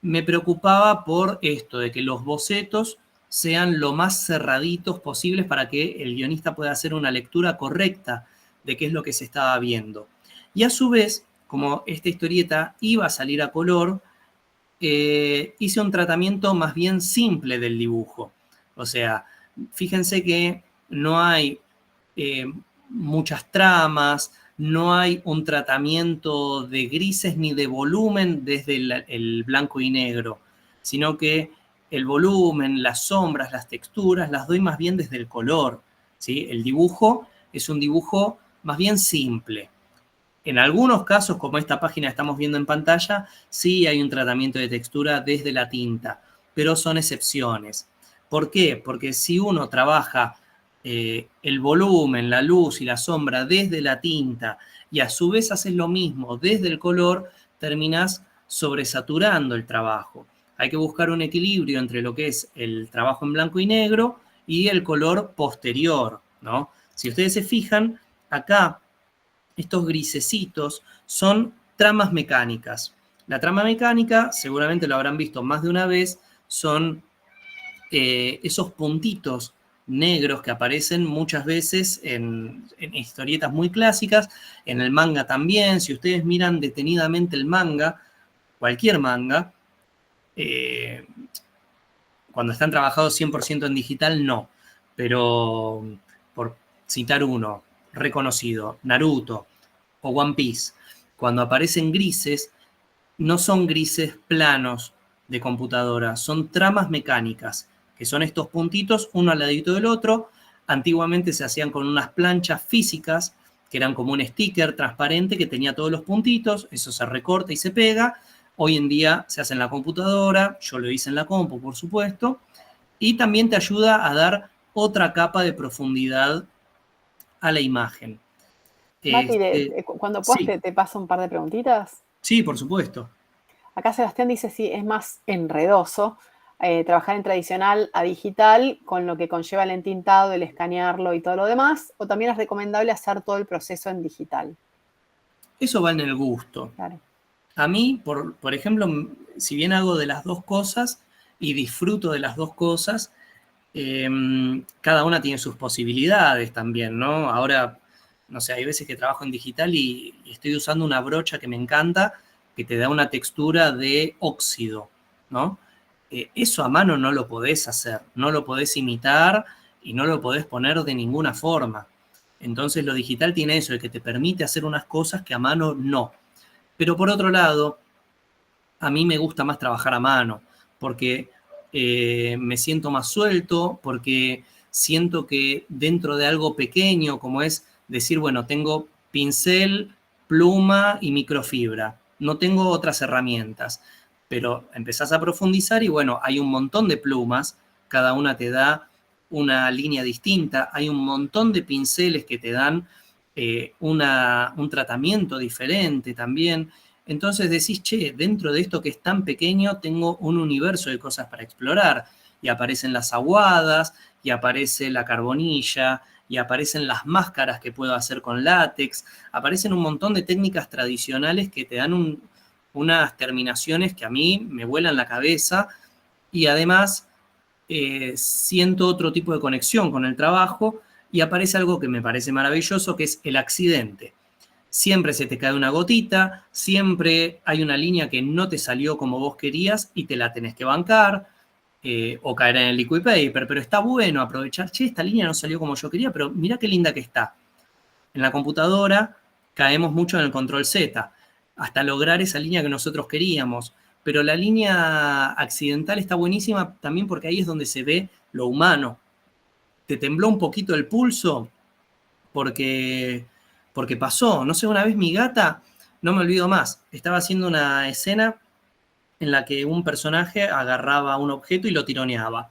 me preocupaba por esto, de que los bocetos sean lo más cerraditos posibles para que el guionista pueda hacer una lectura correcta de qué es lo que se estaba viendo. Y a su vez, como esta historieta iba a salir a color, hice un tratamiento más bien simple del dibujo. O sea, fíjense que no hay muchas tramas, no hay un tratamiento de grises ni de volumen desde el blanco y negro, sino que el volumen, las sombras, las texturas, las doy más bien desde el color. ¿Sí? El dibujo es un dibujo más bien simple. En algunos casos, como esta página que estamos viendo en pantalla, sí hay un tratamiento de textura desde la tinta, pero son excepciones. ¿Por qué? Porque si uno trabaja el volumen, la luz y la sombra desde la tinta y a su vez haces lo mismo desde el color, terminas sobresaturando el trabajo. Hay que buscar un equilibrio entre lo que es el trabajo en blanco y negro y el color posterior, ¿no? Si ustedes se fijan, acá estos grisecitos son tramas mecánicas. La trama mecánica, seguramente lo habrán visto más de una vez, son esos puntitos negros que aparecen muchas veces en historietas muy clásicas, en el manga también. Si ustedes miran detenidamente el manga, cualquier manga, cuando están trabajados 100% en digital, no. Pero por citar uno reconocido, Naruto o One Piece, cuando aparecen grises, no son grises planos de computadora, son tramas mecánicas, que son estos puntitos uno al ladito del otro. Antiguamente se hacían con unas planchas físicas, que eran como un sticker transparente que tenía todos los puntitos, eso se recorta y se pega. Hoy en día se hace en la computadora, yo lo hice en la compu, por supuesto, y también te ayuda a dar otra capa de profundidad a la imagen. Mati, cuando puedas Sí, te paso un par de preguntitas. sí, por supuesto. Acá Sebastián dice si es más enredoso trabajar en tradicional a digital con lo que conlleva el entintado, el escanearlo y todo lo demás, o también es recomendable hacer todo el proceso en digital. Eso va en el gusto. Claro. A mí, por ejemplo, si bien hago de las dos cosas y disfruto de las dos cosas, cada una tiene sus posibilidades también, ¿no? Ahora, no sé, hay veces que trabajo en digital y estoy usando una brocha que me encanta, que te da una textura de óxido, ¿no? Eso a mano no lo podés hacer, no lo podés imitar y no lo podés poner de ninguna forma. Entonces lo digital tiene eso, de que te permite hacer unas cosas que a mano no. Pero por otro lado, a mí me gusta más trabajar a mano, porque me siento más suelto, porque siento que dentro de algo pequeño, como es decir, bueno, tengo pincel, pluma y microfibra, no tengo otras herramientas, pero empezás a profundizar y bueno, hay un montón de plumas, cada una te da una línea distinta, hay un montón de pinceles que te dan un tratamiento diferente también. Entonces decís, che, dentro de esto que es tan pequeño tengo un universo de cosas para explorar. Y aparecen las aguadas, y aparece la carbonilla, y aparecen las máscaras que puedo hacer con látex, aparecen un montón de técnicas tradicionales que te dan unas terminaciones que a mí me vuelan la cabeza y además siento otro tipo de conexión con el trabajo y aparece algo que me parece maravilloso, que es el accidente. Siempre se te cae una gotita, siempre hay una línea que no te salió como vos querías y te la tenés que bancar, o caer en el liquid paper, pero está bueno aprovechar, che, esta línea no salió como yo quería, pero mirá qué linda que está. En la computadora caemos mucho en el control Z, hasta lograr esa línea que nosotros queríamos, pero la línea accidental está buenísima también porque ahí es donde se ve lo humano. Te tembló un poquito el pulso, porque, porque pasó. No sé, una vez mi gata, no me olvido más, estaba haciendo una escena en la que un personaje agarraba un objeto y lo tironeaba.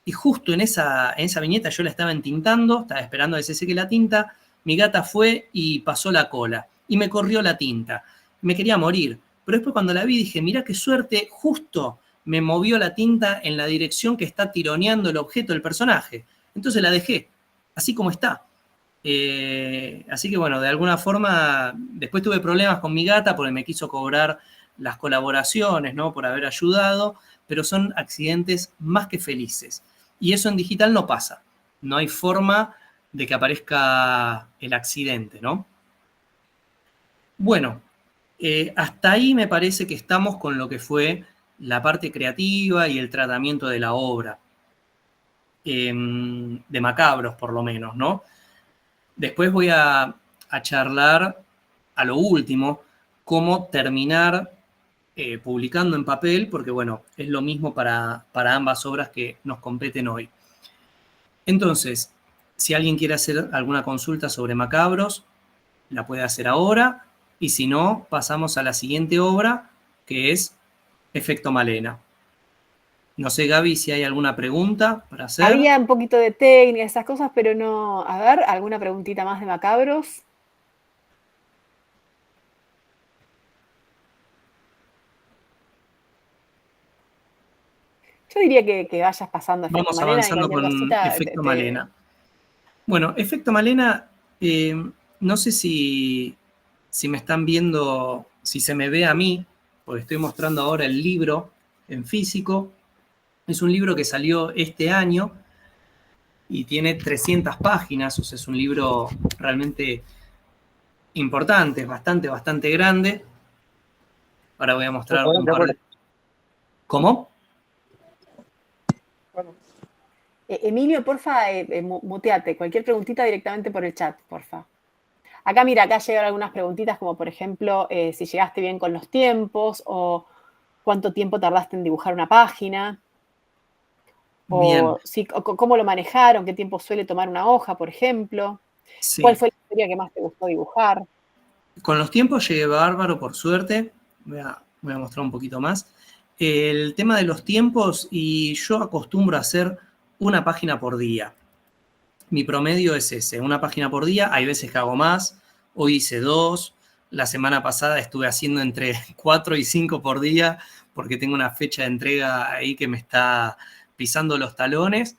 Y justo en esa viñeta yo la estaba entintando, estaba esperando a que se seque la tinta, mi gata fue y pasó la cola y me corrió la tinta. Me quería morir. Pero después cuando la vi dije, mirá qué suerte, justo me movió la tinta en la dirección que está tironeando el objeto del personaje. Entonces la dejé, así como está. Así que bueno, de alguna forma, después tuve problemas con mi gata porque me quiso cobrar las colaboraciones, ¿no? Por haber ayudado, pero son accidentes más que felices. Y eso en digital no pasa. No hay forma de que aparezca el accidente, ¿no? Bueno, hasta ahí me parece que estamos con lo que fue la parte creativa y el tratamiento de la obra, de Macabros por lo menos, ¿no? Después voy a charlar a lo último, cómo terminar publicando en papel, porque bueno, es lo mismo para ambas obras que nos competen hoy. Entonces, si alguien quiere hacer alguna consulta sobre Macabros, la puede hacer ahora, y si no, pasamos a la siguiente obra, que es Efecto Malena. No sé, Gaby, si hay alguna pregunta para hacer. Había un poquito de técnica, esas cosas, pero no. A ver, ¿alguna preguntita más de Macabros? Yo diría que vayas pasando Efecto Vamos Malena y avanzando cualquier con cosita Efecto Malena. Bueno, Efecto Malena, no sé si me están viendo, si se me ve a mí, porque estoy mostrando ahora el libro en físico. Es un libro que salió este año y tiene 300 páginas, o sea, es un libro realmente importante, es bastante grande. Ahora voy a mostrar un par de... ¿Cómo? Emilio, porfa, muteate. Cualquier preguntita directamente por el chat, porfa. Acá, mira, acá llegan algunas preguntitas como, por ejemplo, si llegaste bien con los tiempos o cuánto tiempo tardaste en dibujar una página Bien, o, si, o cómo lo manejaron, qué tiempo suele tomar una hoja, por ejemplo. ¿Cuál sí. fue la historia que más te gustó dibujar? Con los tiempos llegué bárbaro, por suerte. Voy a mostrar un poquito más. El tema de los tiempos, y yo acostumbro a hacer una página por día. Mi promedio es ese, una página por día. Hay veces que hago más, hoy hice 2. La semana pasada estuve haciendo entre 4 y 5 por día porque tengo una fecha de entrega ahí que me está pisando los talones.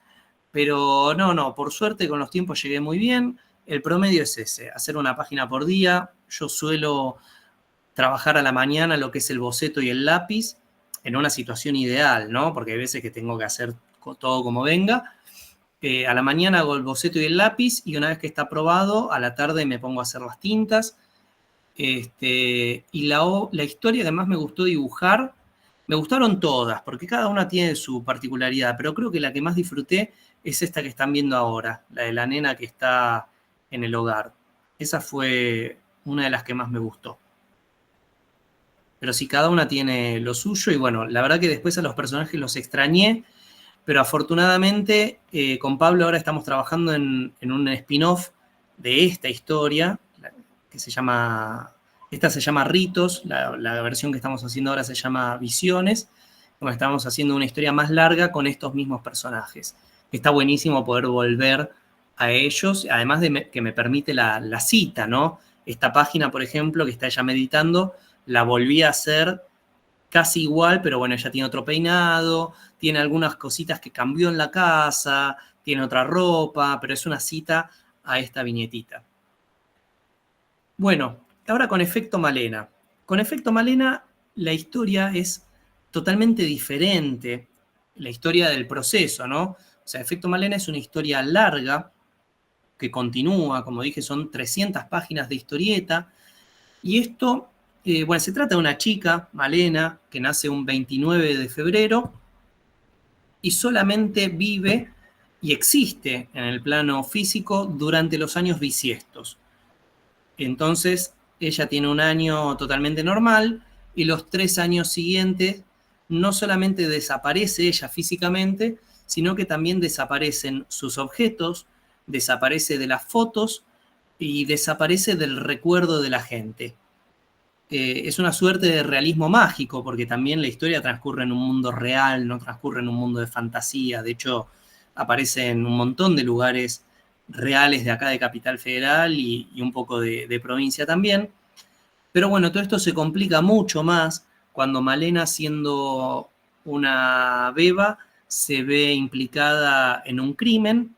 Pero no, por suerte con los tiempos llegué muy bien. El promedio es ese, hacer una página por día. Yo suelo trabajar a la mañana lo que es el boceto y el lápiz en una situación ideal, ¿no? Porque hay veces que tengo que hacer todo como venga. A la mañana hago el boceto y el lápiz y una vez que está aprobado, a la tarde me pongo a hacer las tintas. Y la historia que más me gustó dibujar, me gustaron todas, porque cada una tiene su particularidad, pero creo que la que más disfruté es esta que están viendo ahora, la de la nena que está en el hogar. Esa fue una de las que más me gustó. Pero sí, cada una tiene lo suyo y bueno, la verdad que después a los personajes los extrañé, pero afortunadamente con Pablo ahora estamos trabajando en un spin-off de esta historia, que se llama, esta se llama Ritos, la versión que estamos haciendo ahora se llama Visiones, donde estamos haciendo una historia más larga con estos mismos personajes. Está buenísimo poder volver a ellos, además de que me permite la cita, ¿no? Esta página, por ejemplo, que está ella meditando, la volví a hacer casi igual, pero bueno, ella tiene otro peinado, tiene algunas cositas que cambió en la casa, tiene otra ropa, pero es una cita a esta viñetita. Bueno, ahora con Efecto Malena. Con Efecto Malena la historia es totalmente diferente, la historia del proceso, ¿no? O sea, Efecto Malena es una historia larga que continúa, como dije, son 300 páginas de historieta, y esto, bueno, se trata de una chica, Malena, que nace un 29 de febrero y solamente vive y existe en el plano físico durante los años bisiestos. Entonces, ella tiene un año totalmente normal y los 3 años siguientes no solamente desaparece ella físicamente, sino que también desaparecen sus objetos, desaparece de las fotos y desaparece del recuerdo de la gente. Es una suerte de realismo mágico, porque también la historia transcurre en un mundo real, no transcurre en un mundo de fantasía. De hecho, aparece en un montón de lugares reales de acá de Capital Federal y un poco de provincia también. Pero bueno, todo esto se complica mucho más cuando Malena, siendo una beba, se ve implicada en un crimen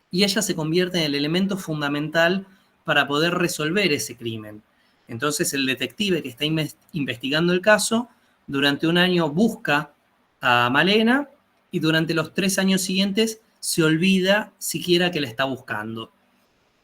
y ella se convierte en el elemento fundamental para poder resolver ese crimen. Entonces el detective que está investigando el caso durante un año busca a Malena y durante los 3 años siguientes se olvida siquiera que la está buscando.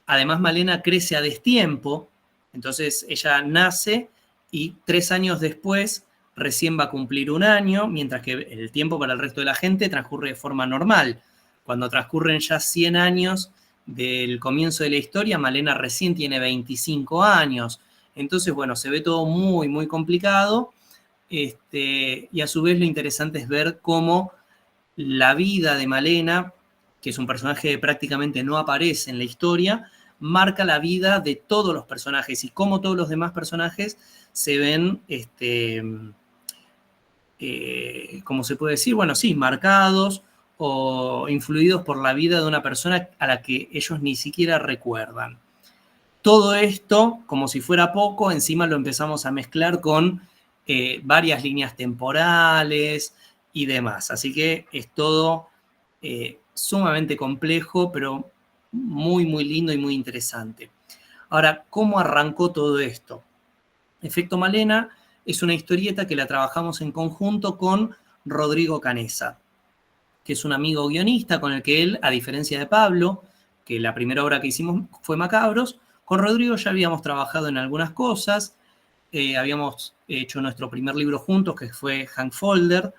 Además, Malena crece a destiempo, entonces ella nace y 3 años después recién va a cumplir un año, mientras que el tiempo para el resto de la gente transcurre de forma normal. Cuando transcurren ya 100 años del comienzo de la historia, Malena recién tiene 25 años. Entonces, bueno, se ve todo muy, muy complicado. Y a su vez lo interesante es ver cómo la vida de Malena, que es un personaje que prácticamente no aparece en la historia, marca la vida de todos los personajes y cómo todos los demás personajes se ven, ¿cómo se puede decir? Bueno, sí, marcados o influidos por la vida de una persona a la que ellos ni siquiera recuerdan. Todo esto, como si fuera poco, encima lo empezamos a mezclar con varias líneas temporales y demás. Así que es todo sumamente complejo, pero muy, muy lindo y muy interesante. Ahora, ¿cómo arrancó todo esto? Efecto Malena es una historieta que la trabajamos en conjunto con Rodrigo Canessa, que es un amigo guionista con el que él, a diferencia de Pablo, que la primera obra que hicimos fue Macabros, con Rodrigo ya habíamos trabajado en algunas cosas, habíamos hecho nuestro primer libro juntos, que fue Hank Folder,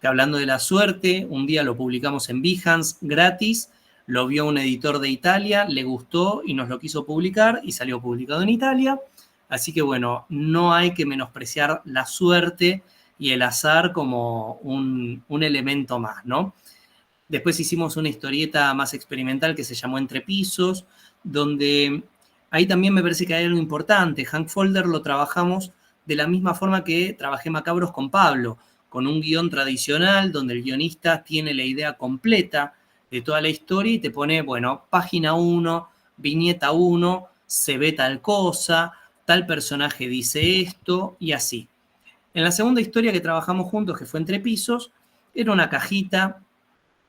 que hablando de la suerte, un día lo publicamos en Behance gratis, lo vio un editor de Italia, le gustó y nos lo quiso publicar y salió publicado en Italia. Así que bueno, no hay que menospreciar la suerte y el azar como un elemento más, ¿no? Después hicimos una historieta más experimental que se llamó Entre Pisos, donde ahí también me parece que hay algo importante. Hank Folder lo trabajamos de la misma forma que trabajé Macabros con Pablo, con un guión tradicional donde el guionista tiene la idea completa de toda la historia y te pone, bueno, página 1, viñeta 1, se ve tal cosa, tal personaje dice esto y así. En la segunda historia que trabajamos juntos, que fue Entre Pisos, era una cajita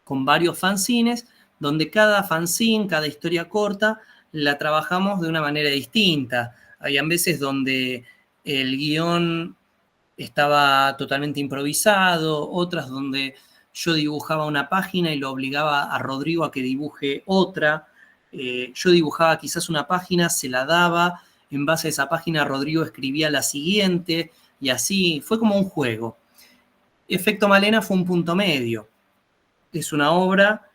con varios fanzines, donde cada fanzine, cada historia corta, la trabajamos de una manera distinta. Habían veces donde el guión estaba totalmente improvisado, otras donde yo dibujaba una página y lo obligaba a Rodrigo a que dibuje otra. Yo dibujaba quizás una página, se la daba, en base a esa página Rodrigo escribía la siguiente, y así fue como un juego. Efecto Malena fue un punto medio. Es una obra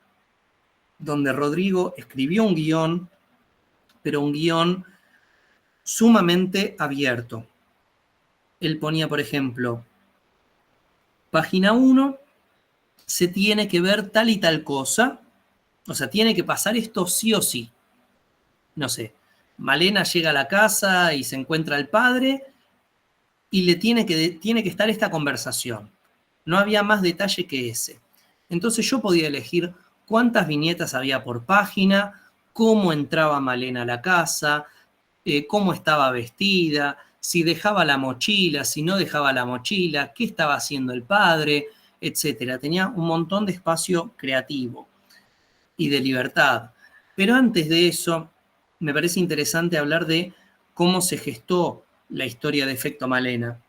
donde Rodrigo escribió un guión, pero un guión sumamente abierto. Él ponía, por ejemplo, página 1, se tiene que ver tal y tal cosa, o sea, tiene que pasar esto sí o sí. No sé, Malena llega a la casa y se encuentra al padre y le tiene que estar esta conversación. No había más detalle que ese. Entonces yo podía elegir cuántas viñetas había por página, cómo entraba Malena a la casa, cómo estaba vestida, si dejaba la mochila, si no dejaba la mochila, qué estaba haciendo el padre, etcétera. Tenía un montón de espacio creativo y de libertad. Pero antes de eso, me parece interesante hablar de cómo se gestó la historia de Efecto Malena.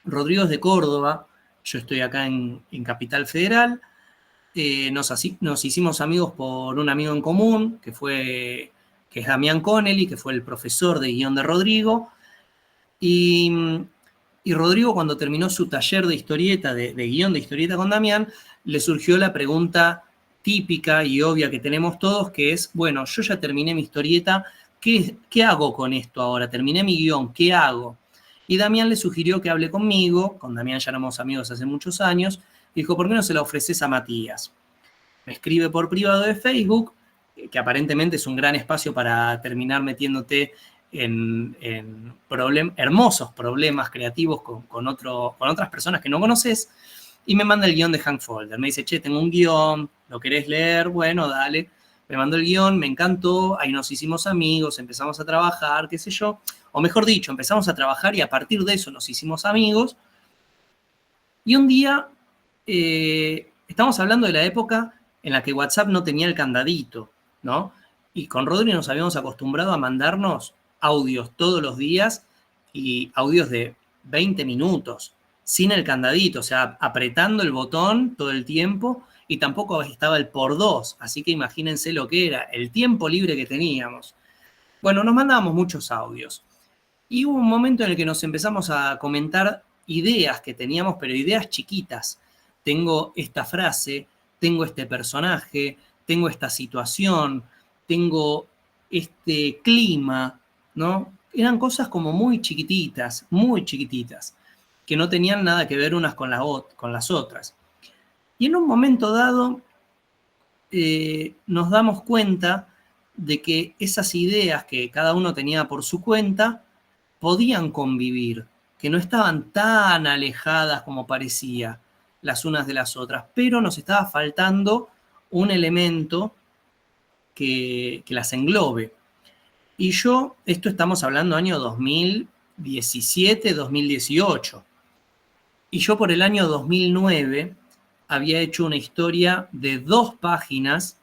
Rodrigo es de Córdoba, yo estoy acá en Capital Federal, nos hicimos amigos por un amigo en común, que es Damián Connelly, que fue el profesor de guión de Rodrigo, y Rodrigo, cuando terminó su taller de historieta, de guión de historieta con Damián, le surgió la pregunta típica y obvia que tenemos todos, que es, bueno, yo ya terminé mi historieta, ¿qué hago con esto ahora? Terminé mi guión, ¿qué hago? Y Damián le sugirió que hable conmigo, con Damián ya éramos amigos hace muchos años, y dijo, ¿por qué no se la ofreces a Matías? Me escribe por privado de Facebook, que aparentemente es un gran espacio para terminar metiéndote en hermosos problemas creativos con otras personas que no conoces, y me manda el guión de Hank Folder. Me dice, che, tengo un guión, ¿lo querés leer? Bueno, dale. Me mandó el guión, me encantó, ahí nos hicimos amigos, empezamos a trabajar, qué sé yo. O mejor dicho, empezamos a trabajar y a partir de eso nos hicimos amigos. Y un día, estamos hablando de la época en la que WhatsApp no tenía el candadito, ¿no? Y con Rodri nos habíamos acostumbrado a mandarnos audios todos los días y audios de 20 minutos, sin el candadito, o sea, apretando el botón todo el tiempo y tampoco estaba el por dos, así que imagínense lo que era, el tiempo libre que teníamos. Bueno, nos mandábamos muchos audios. Y hubo un momento en el que nos empezamos a comentar ideas que teníamos, pero ideas chiquitas. Tengo esta frase, tengo este personaje, tengo esta situación, tengo este clima, ¿no? Eran cosas como muy chiquititas, que no tenían nada que ver unas con las otras. Y en un momento dado nos damos cuenta de que esas ideas que cada uno tenía por su cuenta podían convivir, que no estaban tan alejadas como parecía las unas de las otras, pero nos estaba faltando un elemento que las englobe. Y esto estamos hablando año 2017, 2018. Y yo por el año 2009 había hecho una historia de 2 páginas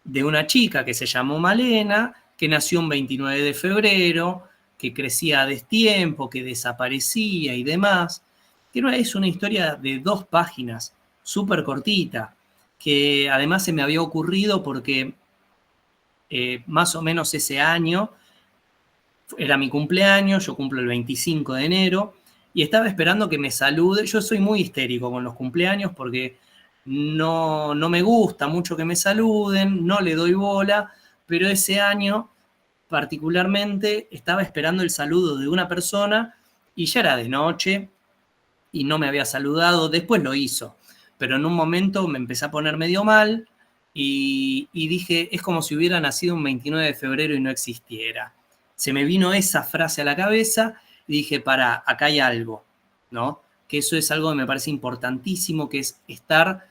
de una chica que se llamó Malena, que nació un 29 de febrero, que crecía a destiempo, que desaparecía y demás. Que es una historia de 2 páginas, súper cortita, que además se me había ocurrido porque más o menos ese año era mi cumpleaños, yo cumplo el 25 de enero, y estaba esperando que me salude. Yo soy muy histérico con los cumpleaños porque no me gusta mucho que me saluden, no le doy bola, pero ese año particularmente estaba esperando el saludo de una persona y ya era de noche y no me había saludado, después lo hizo, pero en un momento me empecé a poner medio mal y dije, es como si hubiera nacido un 29 de febrero y no existiera. Se me vino esa frase a la cabeza y dije, para, acá hay algo, ¿no? Que eso es algo que me parece importantísimo, que es estar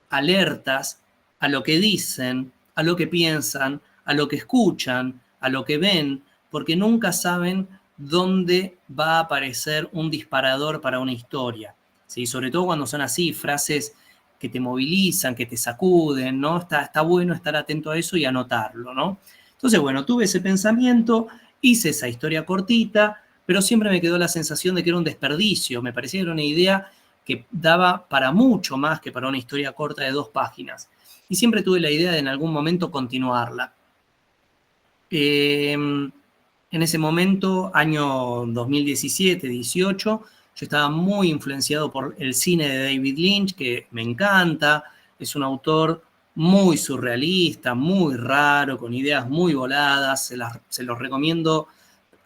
alertas a lo que dicen, a lo que piensan, a lo que escuchan, a lo que ven, porque nunca saben dónde va a aparecer un disparador para una historia, ¿sí? Sobre todo cuando son así, frases que te movilizan, que te sacuden, ¿no? Está bueno estar atento a eso y anotarlo, ¿no? Entonces, bueno, tuve ese pensamiento, hice esa historia cortita, pero siempre me quedó la sensación de que era un desperdicio, me parecía que era una idea que daba para mucho más que para una historia corta de 2 páginas. Y siempre tuve la idea de en algún momento continuarla. En ese momento, año 2017-18, yo estaba muy influenciado por el cine de David Lynch, que me encanta, es un autor muy surrealista, muy raro, con ideas muy voladas, se los recomiendo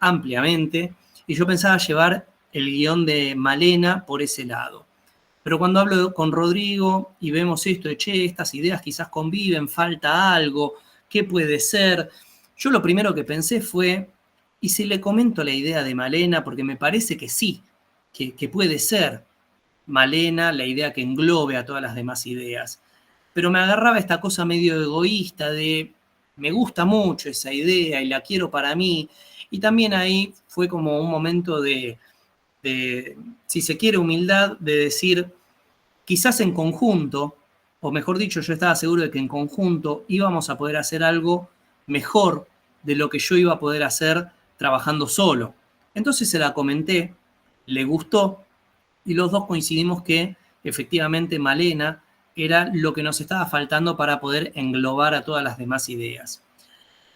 ampliamente, y yo pensaba llevar el guión de Malena por ese lado. Pero cuando hablo con Rodrigo y vemos esto de, che, estas ideas quizás conviven, falta algo, ¿qué puede ser? Yo lo primero que pensé fue, ¿y si le comento la idea de Malena? Porque me parece que sí, que puede ser Malena la idea que englobe a todas las demás ideas. Pero me agarraba esta cosa medio egoísta de, me gusta mucho esa idea y la quiero para mí. Y también ahí fue como un momento de si se quiere, humildad, de decir, quizás en conjunto, o mejor dicho, yo estaba seguro de que en conjunto íbamos a poder hacer algo mejor de lo que yo iba a poder hacer trabajando solo. Entonces se la comenté, le gustó, y los dos coincidimos que efectivamente Malena era lo que nos estaba faltando para poder englobar a todas las demás ideas.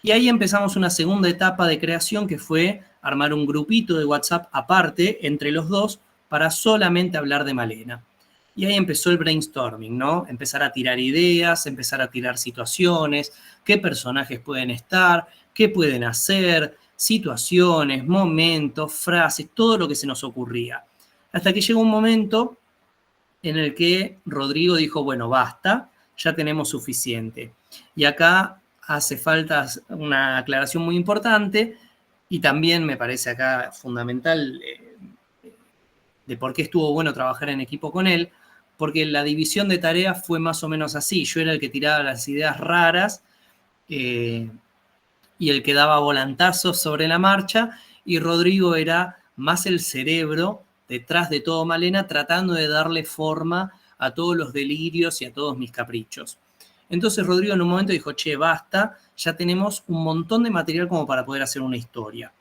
Y ahí empezamos una segunda etapa de creación que fue armar un grupito de WhatsApp aparte entre los dos para solamente hablar de Malena. Y ahí empezó el brainstorming, ¿no? Empezar a tirar ideas, empezar a tirar situaciones, qué personajes pueden estar, qué pueden hacer, situaciones, momentos, frases, todo lo que se nos ocurría. Hasta que llegó un momento en el que Rodrigo dijo, bueno, basta, ya tenemos suficiente. Y acá hace falta una aclaración muy importante y también me parece acá fundamental de por qué estuvo bueno trabajar en equipo con él, porque la división de tareas fue más o menos así. Yo era el que tiraba las ideas raras y el que daba volantazos sobre la marcha, y Rodrigo era más el cerebro detrás de todo Malena, tratando de darle forma a todos los delirios y a todos mis caprichos. Entonces Rodrigo en un momento dijo, che, basta, ya tenemos un montón de material como para poder hacer una historia.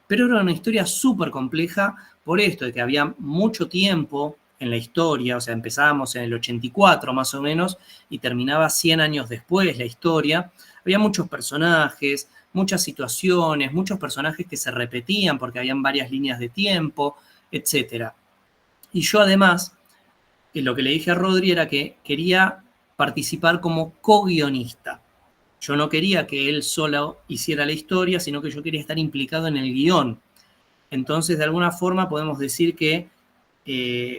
Pero era una historia súper compleja por esto, de que había mucho tiempo en la historia, o sea, empezábamos en el 84 más o menos y terminaba 100 años después la historia. Había muchos personajes, muchas situaciones, muchos personajes que se repetían porque habían varias líneas de tiempo, etc. Y yo además, lo que le dije a Rodri era que quería participar como co-guionista. Yo no quería que él solo hiciera la historia, sino que yo quería estar implicado en el guión. Entonces, de alguna forma podemos decir que,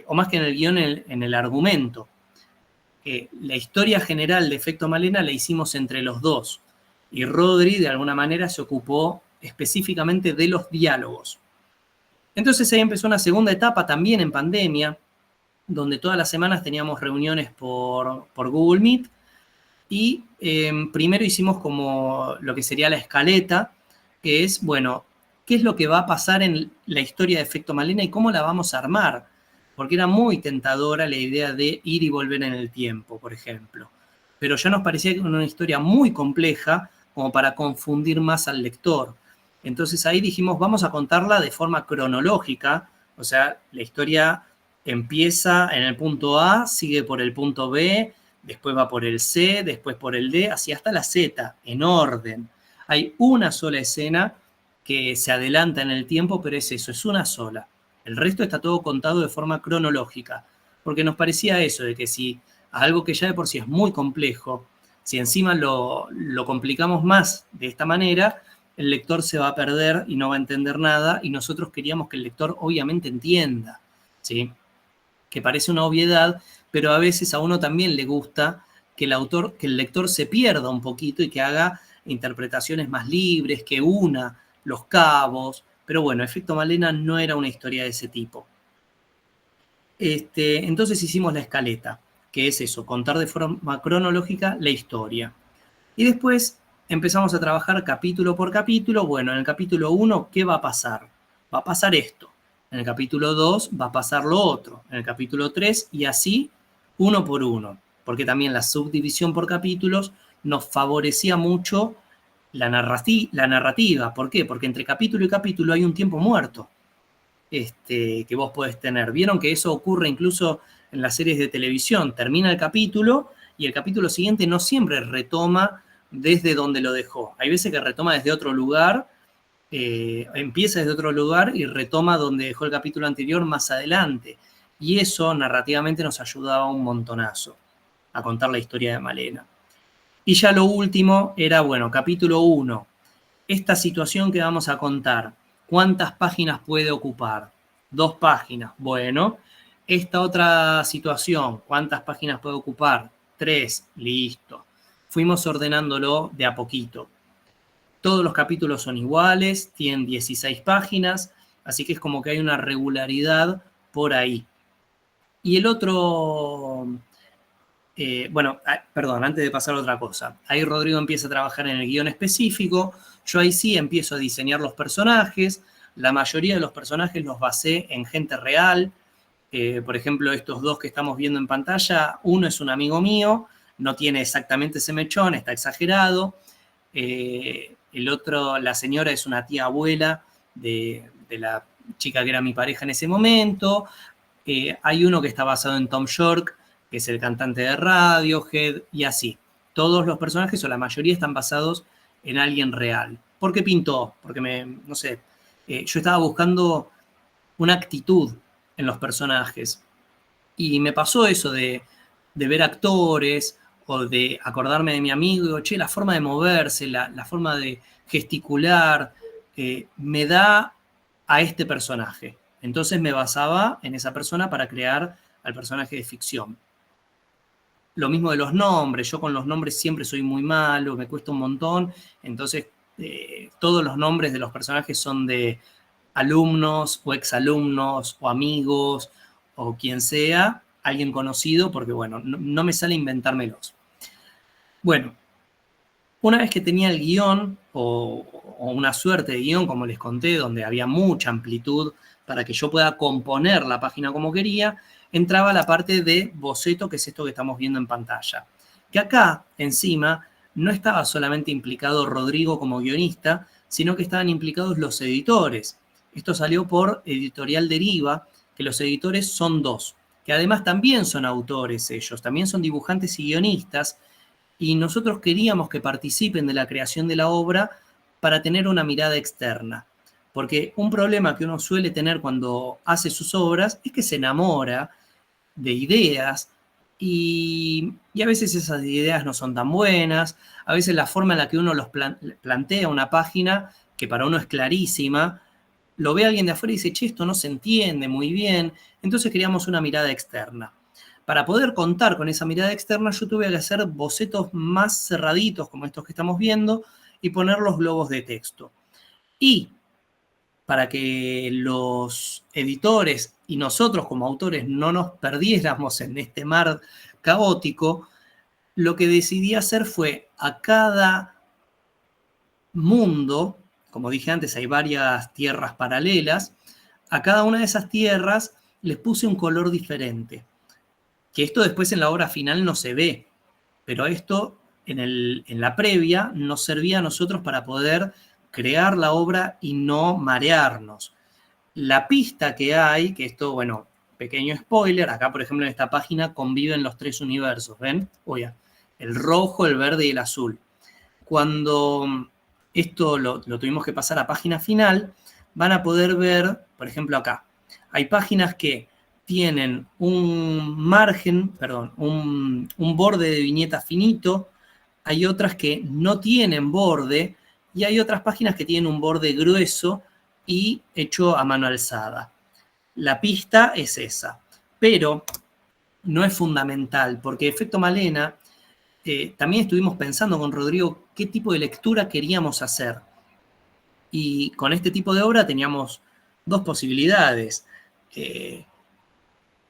o más que en el guión, en el argumento, la historia general de Efecto Malena la hicimos entre los dos. Y Rodri, de alguna manera, se ocupó específicamente de los diálogos. Entonces ahí empezó una segunda etapa también en pandemia, donde todas las semanas teníamos reuniones por Google Meet y primero hicimos como lo que sería la escaleta, que es, bueno, ¿qué es lo que va a pasar en la historia de Efecto Malena y cómo la vamos a armar? Porque era muy tentadora la idea de ir y volver en el tiempo, por ejemplo. Pero ya nos parecía que era una historia muy compleja como para confundir más al lector. Entonces ahí dijimos, vamos a contarla de forma cronológica, o sea, la historia empieza en el punto A, sigue por el punto B, después va por el C, después por el D, así hasta la Z, en orden. Hay una sola escena que se adelanta en el tiempo, pero es eso, es una sola. El resto está todo contado de forma cronológica, porque nos parecía eso, de que si algo que ya de por sí es muy complejo, si encima lo complicamos más de esta manera, el lector se va a perder y no va a entender nada, y nosotros queríamos que el lector obviamente entienda, ¿sí? Que parece una obviedad, pero a veces a uno también le gusta que el lector se pierda un poquito y que haga interpretaciones más libres, que una los cabos. Pero bueno, Efecto Malena no era una historia de ese tipo. Entonces hicimos la escaleta. que es eso, contar de forma cronológica la historia. Y después empezamos a trabajar capítulo por capítulo. Bueno, en el capítulo 1, ¿qué va a pasar? Va a pasar esto. En el capítulo 2 va a pasar lo otro. En el capítulo 3 y así, uno por uno. Porque también la subdivisión por capítulos nos favorecía mucho la narrativa. ¿Por qué? Porque entre capítulo y capítulo hay un tiempo muerto que vos podés tener. Vieron que eso ocurre incluso en las series de televisión. Termina el capítulo y el capítulo siguiente no siempre retoma desde donde lo dejó. Hay veces que retoma desde otro lugar, empieza desde otro lugar y retoma donde dejó el capítulo anterior más adelante. Y eso narrativamente nos ayudaba un montonazo a contar la historia de Malena. Y ya lo último era, bueno, capítulo 1. Esta situación que vamos a contar, ¿cuántas páginas puede ocupar? 2 páginas. Bueno, esta otra situación, ¿cuántas páginas puede ocupar? 3. Listo. Fuimos ordenándolo de a poquito. Todos los capítulos son iguales, tienen 16 páginas, así que es como que hay una regularidad por ahí. Y el otro... bueno, perdón, antes de pasar a otra cosa. Ahí Rodrigo empieza a trabajar en el guión específico. Yo ahí sí empiezo a diseñar los personajes. La mayoría de los personajes los basé en gente real. Por ejemplo, estos dos que estamos viendo en pantalla, uno es un amigo mío, no tiene exactamente ese mechón, está exagerado. El otro, la señora es una tía abuela de la chica que era mi pareja en ese momento. Hay uno que está basado en Tom York, que es el cantante de Radiohead, y así. Todos los personajes, o la mayoría, están basados en alguien real. ¿Por qué pintó? Porque no sé, yo estaba buscando una actitud en los personajes. Y me pasó eso de ver actores o de acordarme de mi amigo y digo, che, la forma de moverse, la forma de gesticular, me da a este personaje. Entonces me basaba en esa persona para crear al personaje de ficción. Lo mismo de los nombres, yo con los nombres siempre soy muy malo, me cuesta un montón, entonces todos los nombres de los personajes son de alumnos o exalumnos o amigos o quien sea, alguien conocido, porque bueno, no me sale inventármelos. Bueno, una vez que tenía el guión o una suerte de guión, como les conté, donde había mucha amplitud para que yo pueda componer la página como quería, entraba la parte de boceto, que es esto que estamos viendo en pantalla. Que acá, encima, no estaba solamente implicado Rodrigo como guionista, sino que estaban implicados los editores. Esto salió por Editorial Deriva, que los editores son 2, que además también son autores ellos, también son dibujantes y guionistas, y nosotros queríamos que participen de la creación de la obra para tener una mirada externa. Porque un problema que uno suele tener cuando hace sus obras es que se enamora de ideas y a veces esas ideas no son tan buenas, a veces la forma en la que uno los plantea una página, que para uno es clarísima, lo ve alguien de afuera y dice, che, esto no se entiende muy bien, entonces queríamos una mirada externa. Para poder contar con esa mirada externa, yo tuve que hacer bocetos más cerraditos, como estos que estamos viendo, y poner los globos de texto. Y para que los editores y nosotros como autores no nos perdiéramos en este mar caótico, lo que decidí hacer fue a cada mundo, como dije antes, hay varias tierras paralelas, a cada una de esas tierras les puse un color diferente. Que esto después en la obra final no se ve, pero esto en la previa nos servía a nosotros para poder crear la obra y no marearnos. La pista que hay, que esto, bueno, pequeño spoiler, acá por ejemplo en esta página conviven los 3 universos, ¿ven? Oye, el rojo, el verde y el azul. Cuando esto lo tuvimos que pasar a página final, van a poder ver, por ejemplo acá, hay páginas que tienen un margen, perdón, un borde de viñeta finito, hay otras que no tienen borde y hay otras páginas que tienen un borde grueso y hecho a mano alzada. La pista es esa, pero no es fundamental porque Efecto Malena también estuvimos pensando con Rodrigo qué tipo de lectura queríamos hacer. Y con este tipo de obra teníamos 2 posibilidades.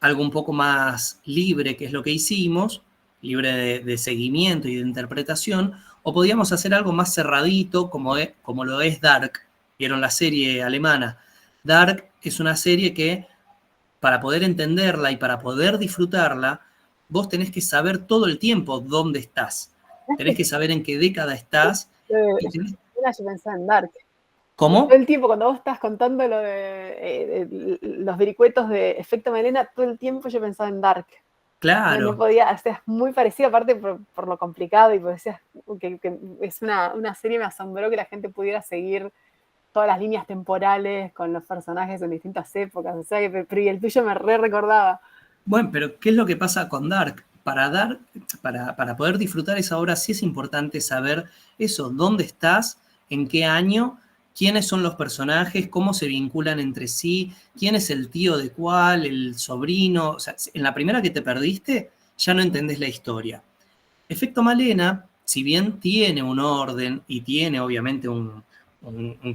algo un poco más libre, que es lo que hicimos, libre de seguimiento y de interpretación, o podíamos hacer algo más cerradito, como lo es Dark. ¿Vieron la serie alemana? Dark es una serie que, para poder entenderla y para poder disfrutarla, vos tenés que saber todo el tiempo dónde estás. Tenés que saber en qué década estás. Y tenés... Yo pensaba en Dark. Y todo ¿Cómo? el tiempo, cuando vos estás contando lo los vericuetos de Efecto Malena, todo el tiempo yo pensaba en Dark. No Claro. podía, o sea, es muy parecido, aparte por lo complicado, y por decías que es una serie, me asombró que la gente pudiera seguir todas las líneas temporales con los personajes en distintas épocas, o sea, pero y el tuyo me re recordaba. Bueno, pero ¿qué es lo que pasa con Dark? Para poder disfrutar esa obra sí es importante saber eso, dónde estás, en qué año, quiénes son los personajes, cómo se vinculan entre sí, quién es el tío de cuál, el sobrino. O sea, en la primera que te perdiste, ya no entendés la historia. Efecto Malena, si bien tiene un orden y tiene obviamente un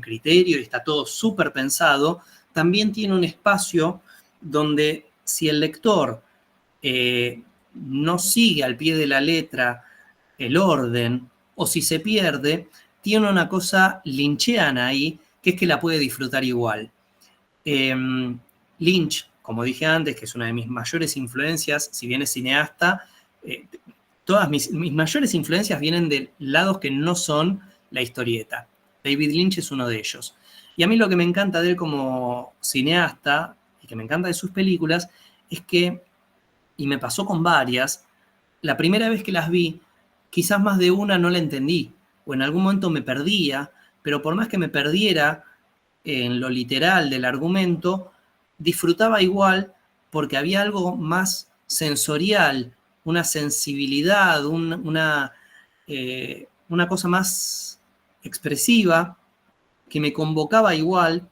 criterio y está todo súper pensado, también tiene un espacio donde si el lector no sigue al pie de la letra el orden, o si se pierde, tiene una cosa lynchiana ahí, que es que la puede disfrutar igual. Eh, Lynch, como dije antes, que es una de mis mayores influencias, si bien es cineasta, eh, todas mis mayores influencias vienen de lados que no son la historieta. David Lynch es uno de ellos. Y a mí lo que me encanta de él como cineasta, y que me encanta de sus películas, es que, y me pasó con varias, la primera vez que las vi, quizás más de una no la entendí, o en algún momento me perdía, pero por más que me perdiera en lo literal del argumento, disfrutaba igual porque había algo más sensorial, una sensibilidad, una cosa más expresiva que me convocaba igual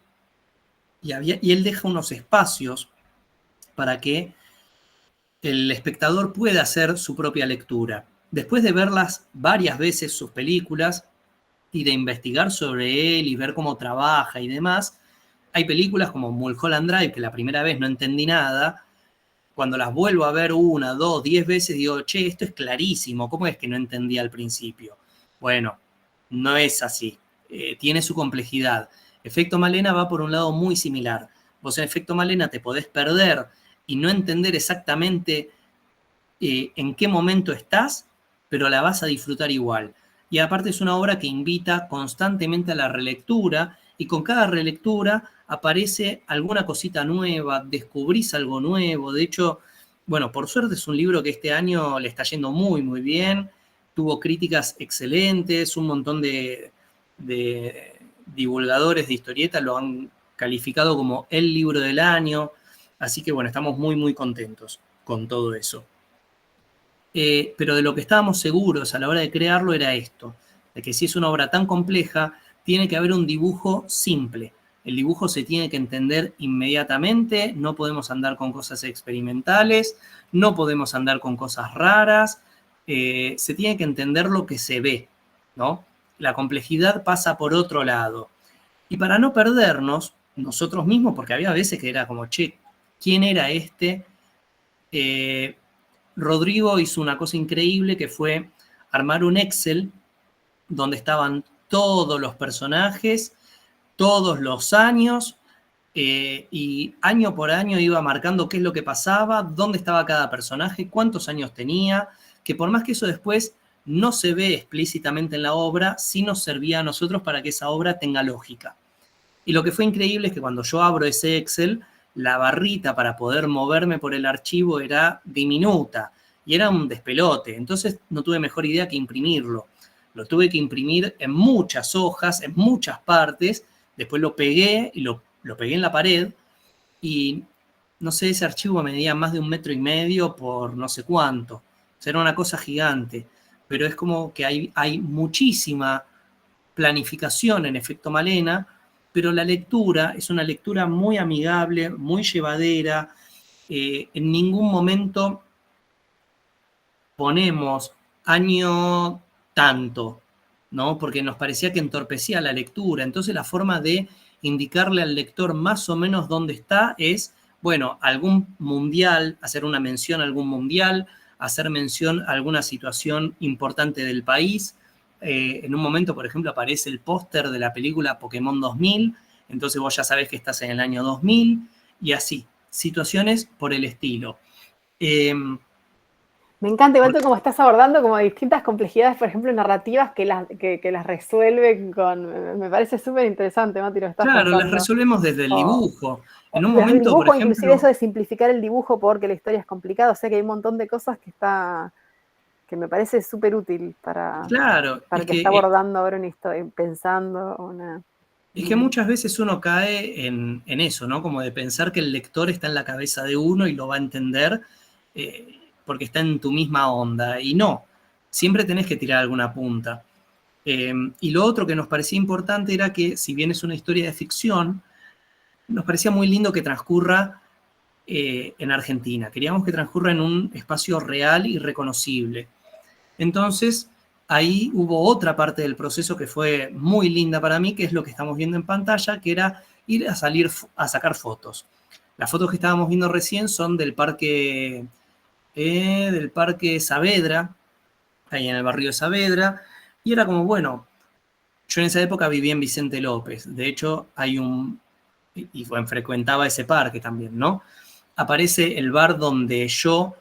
y él deja unos espacios para que el espectador pueda hacer su propia lectura. Después de verlas varias veces sus películas y de investigar sobre él y ver cómo trabaja y demás, hay películas como Mulholland Drive, que la primera vez no entendí nada. Cuando las vuelvo a ver una, dos, 10 veces, digo, che, esto es clarísimo, ¿cómo es que no entendí al principio? Bueno, no es así. Tiene su complejidad. Efecto Malena va por un lado muy similar. Vos en Efecto Malena te podés perder y no entender exactamente en qué momento estás, pero la vas a disfrutar igual. Y aparte es una obra que invita constantemente a la relectura y con cada relectura aparece alguna cosita nueva, descubrís algo nuevo. De hecho, bueno, por suerte es un libro que este año le está yendo muy, muy bien. Tuvo críticas excelentes, un montón de divulgadores de historieta lo han calificado como el libro del año. Así que bueno, estamos muy, muy contentos con todo eso. Pero de lo que estábamos seguros a la hora de crearlo era esto, de que si es una obra tan compleja, tiene que haber un dibujo simple. El dibujo se tiene que entender inmediatamente, no podemos andar con cosas experimentales, no podemos andar con cosas raras, se tiene que entender lo que se ve, ¿no? La complejidad pasa por otro lado. Y para no perdernos, nosotros mismos, porque había veces que era como, che, ¿quién era este? Rodrigo hizo una cosa increíble que fue armar un Excel donde estaban todos los personajes, todos los años, y año por año iba marcando qué es lo que pasaba, dónde estaba cada personaje, cuántos años tenía, que por más que eso después no se ve explícitamente en la obra, sí nos servía a nosotros para que esa obra tenga lógica. Y lo que fue increíble es que cuando yo abro ese Excel, la barrita para poder moverme por el archivo era diminuta y era un despelote. Entonces no tuve mejor idea que imprimirlo. Lo tuve que imprimir en muchas hojas, en muchas partes. Después lo pegué y lo pegué en la pared. Y no sé, ese archivo medía más de 1,5 metros por no sé cuánto. O sea, era una cosa gigante. Pero es como que hay muchísima planificación en Efecto Malena, pero la lectura es una lectura muy amigable, muy llevadera. En ningún momento ponemos año tanto, ¿no? Porque nos parecía que entorpecía la lectura. Entonces la forma de indicarle al lector más o menos dónde está es, bueno, algún mundial, hacer una mención a algún mundial, hacer mención a alguna situación importante del país. En un momento, por ejemplo, aparece el póster de la película Pokémon 2000, entonces vos ya sabés que estás en el año 2000, y así, situaciones por el estilo. Me encanta, igual tú como estás abordando como distintas complejidades, por ejemplo, narrativas que las resuelven con... Me parece súper interesante, Mati, lo que estás Claro, las contando. resolvemos desde el dibujo. En un Desde el momento, por dibujo, inclusive eso ejemplo, de simplificar el dibujo porque la historia es complicada, o sea que hay un montón de cosas que me parece súper útil para claro, el que está abordando ahora una historia, pensando una... es que muchas veces uno cae en eso, ¿no? Como de pensar que el lector está en la cabeza de uno y lo va a entender porque está en tu misma onda. Y no, siempre tenés que tirar alguna punta. Y lo otro que nos parecía importante era que, si bien es una historia de ficción, nos parecía muy lindo que transcurra en Argentina. Queríamos que transcurra en un espacio real y reconocible. Entonces, ahí hubo otra parte del proceso que fue muy linda para mí, que es lo que estamos viendo en pantalla, que era ir a sacar fotos. Las fotos que estábamos viendo recién son del parque Saavedra, ahí en el barrio de Saavedra, y era como, bueno, yo en esa época vivía en Vicente López, de hecho y bueno, frecuentaba ese parque también, ¿no? Aparece el bar donde yo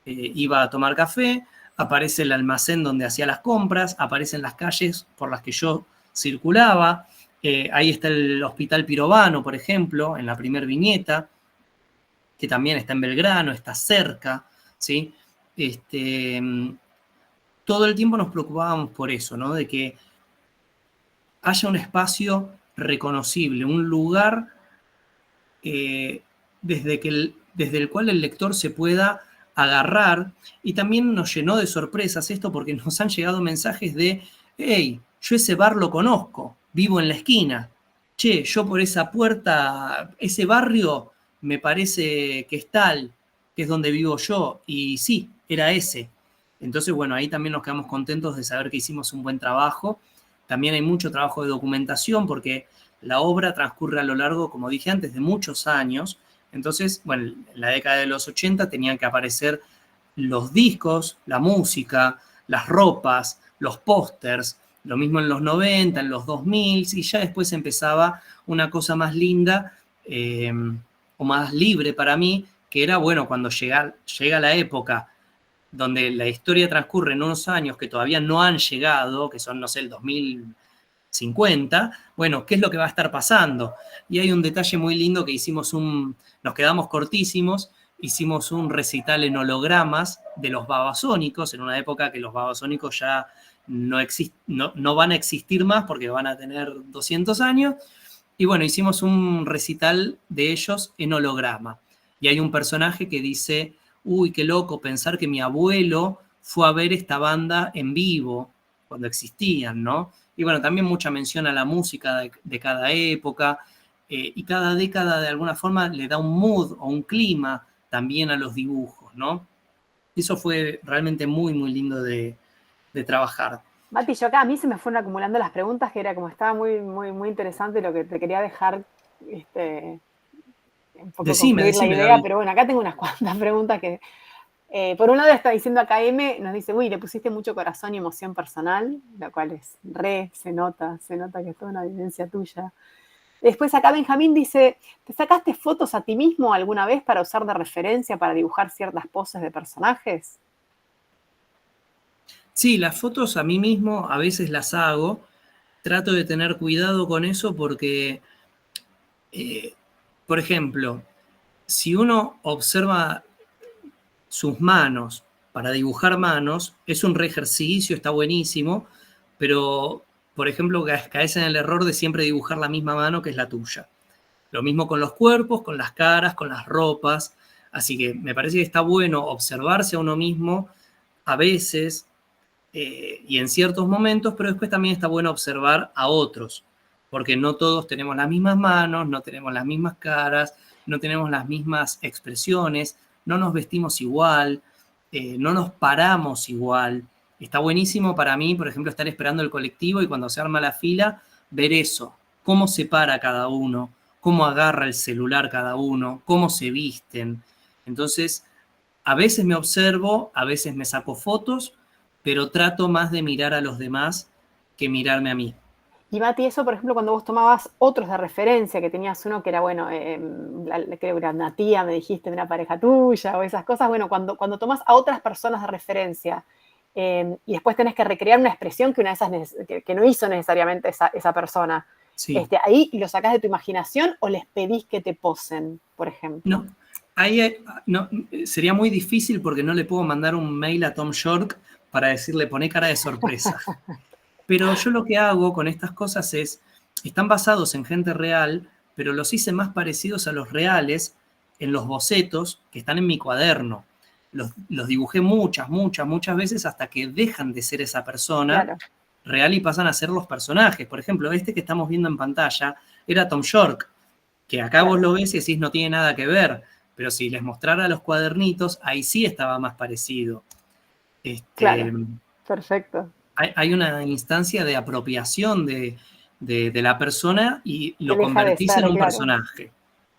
iba a tomar café, aparece el almacén donde hacía las compras, aparecen las calles por las que yo circulaba, ahí está el Hospital Pirovano, por ejemplo, en la primer viñeta, que también está en Belgrano, está cerca, ¿sí? Todo el tiempo nos preocupábamos por eso, ¿no? De que haya un espacio reconocible, un lugar desde el cual el lector se pueda agarrar, y también nos llenó de sorpresas esto porque nos han llegado mensajes de, hey, yo ese bar lo conozco, vivo en la esquina, che, yo por esa puerta, ese barrio me parece que es tal, que es donde vivo yo, y sí, era ese. Entonces, bueno, ahí también nos quedamos contentos de saber que hicimos un buen trabajo. También hay mucho trabajo de documentación porque la obra transcurre a lo largo, como dije antes, de muchos años. Entonces, bueno, en la década de los 80 tenían que aparecer los discos, la música, las ropas, los pósters, lo mismo en los 90, en los 2000, y ya después empezaba una cosa más linda o más libre para mí, que era, bueno, cuando llega la época donde la historia transcurre en unos años que todavía no han llegado, que son, no sé, el 2050, bueno, ¿qué es lo que va a estar pasando? Y hay un detalle muy lindo que nos quedamos cortísimos, hicimos un recital en hologramas de los babasónicos, en una época que los babasónicos ya no van a existir más porque van a tener 200 años, y bueno, hicimos un recital de ellos en holograma. Y hay un personaje que dice, uy, qué loco pensar que mi abuelo fue a ver esta banda en vivo, cuando existían, ¿no? Y bueno, también mucha mención a la música de cada época, y cada década de alguna forma le da un mood o un clima también a los dibujos, ¿no? Eso fue realmente muy, muy lindo de trabajar. Mati, yo acá a mí se me fueron acumulando las preguntas, que era como estaba muy, muy, muy interesante lo que te quería dejar un poco concluir la Decime, idea, Gaby. pero bueno, acá tengo unas cuantas preguntas que, por un lado está diciendo acá M, nos dice, uy, le pusiste mucho corazón y emoción personal, lo cual es se nota que es toda una vivencia tuya. Después acá Benjamín dice, ¿te sacaste fotos a ti mismo alguna vez para usar de referencia para dibujar ciertas poses de personajes? Sí, las fotos a mí mismo a veces las hago. Trato de tener cuidado con eso porque, eh, por ejemplo, si uno observa sus manos para dibujar manos, es un re ejercicio, está buenísimo, pero, por ejemplo, caes en el error de siempre dibujar la misma mano que es la tuya. Lo mismo con los cuerpos, con las caras, con las ropas. Así que me parece que está bueno observarse a uno mismo a veces y en ciertos momentos, pero después también está bueno observar a otros, porque no todos tenemos las mismas manos, no tenemos las mismas caras, no tenemos las mismas expresiones, no nos vestimos igual, no nos paramos igual. Está buenísimo para mí, por ejemplo, estar esperando el colectivo y cuando se arma la fila, ver eso, cómo se para cada uno, cómo agarra el celular cada uno, cómo se visten. Entonces, a veces me observo, a veces me saco fotos, pero trato más de mirar a los demás que mirarme a mí. Y Mati, eso, por ejemplo, cuando vos tomabas otros de referencia, que tenías uno que era, bueno, creo que era una tía, me dijiste, de una pareja tuya, o esas cosas, bueno, cuando tomás a otras personas de referencia y después tenés que recrear una expresión que una de esas que no hizo necesariamente esa persona, Sí. ¿ahí lo sacás de tu imaginación o les pedís que te posen, por ejemplo? No, ahí no, sería muy difícil porque no le puedo mandar un mail a Tom York para decirle poné cara de sorpresa. Pero yo lo que hago con estas cosas están basados en gente real, pero los hice más parecidos a los reales en los bocetos que están en mi cuaderno. Los dibujé muchas veces hasta que dejan de ser esa persona Claro. real y pasan a ser los personajes. Por ejemplo, este que estamos viendo en pantalla era Tom York, que acá vos Claro. lo ves y decís no tiene nada que ver, pero si les mostrara los cuadernitos, ahí sí estaba más parecido. Claro, perfecto. Hay una instancia de apropiación de la persona y Que lo deja de convertís en ser, un claro. personaje.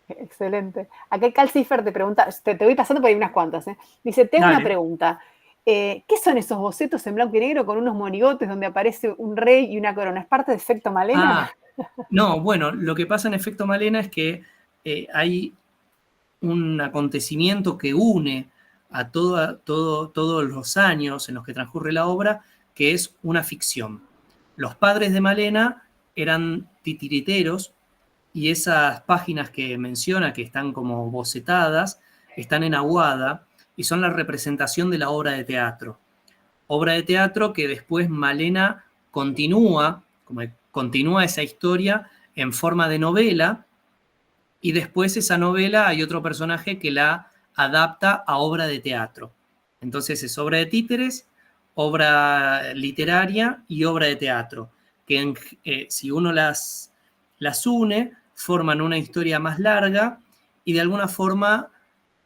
Excelente. Acá Cal Cipher te pregunta, te voy pasando por ahí unas cuantas, ¿eh? Dice, tengo una Dale. pregunta. ¿Qué son esos bocetos en blanco y negro con unos monigotes donde aparece un rey y una corona? ¿Es parte de efecto Malena? Ah, no, bueno, lo que pasa en Efecto Malena es que hay un acontecimiento que une a todos los años en los que transcurre la obra, que es una ficción. Los padres de Malena eran titiriteros y esas páginas que menciona, que están como bocetadas, están en Aguada y son la representación de la obra de teatro. Obra de teatro que después Malena continúa, como continúa esa historia en forma de novela, y después esa novela hay otro personaje que la adapta a obra de teatro. Entonces es obra de títeres, obra literaria y obra de teatro, que si uno las une, forman una historia más larga y de alguna forma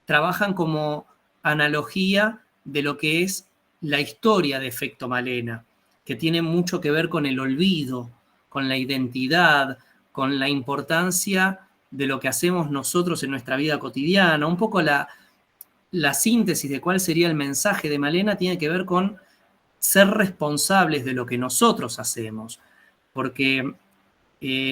trabajan como analogía de lo que es la historia de Efecto Malena, que tiene mucho que ver con el olvido, con la identidad, con la importancia de lo que hacemos nosotros en nuestra vida cotidiana. Un poco la síntesis de cuál sería el mensaje de Malena tiene que ver con ser responsables de lo que nosotros hacemos, porque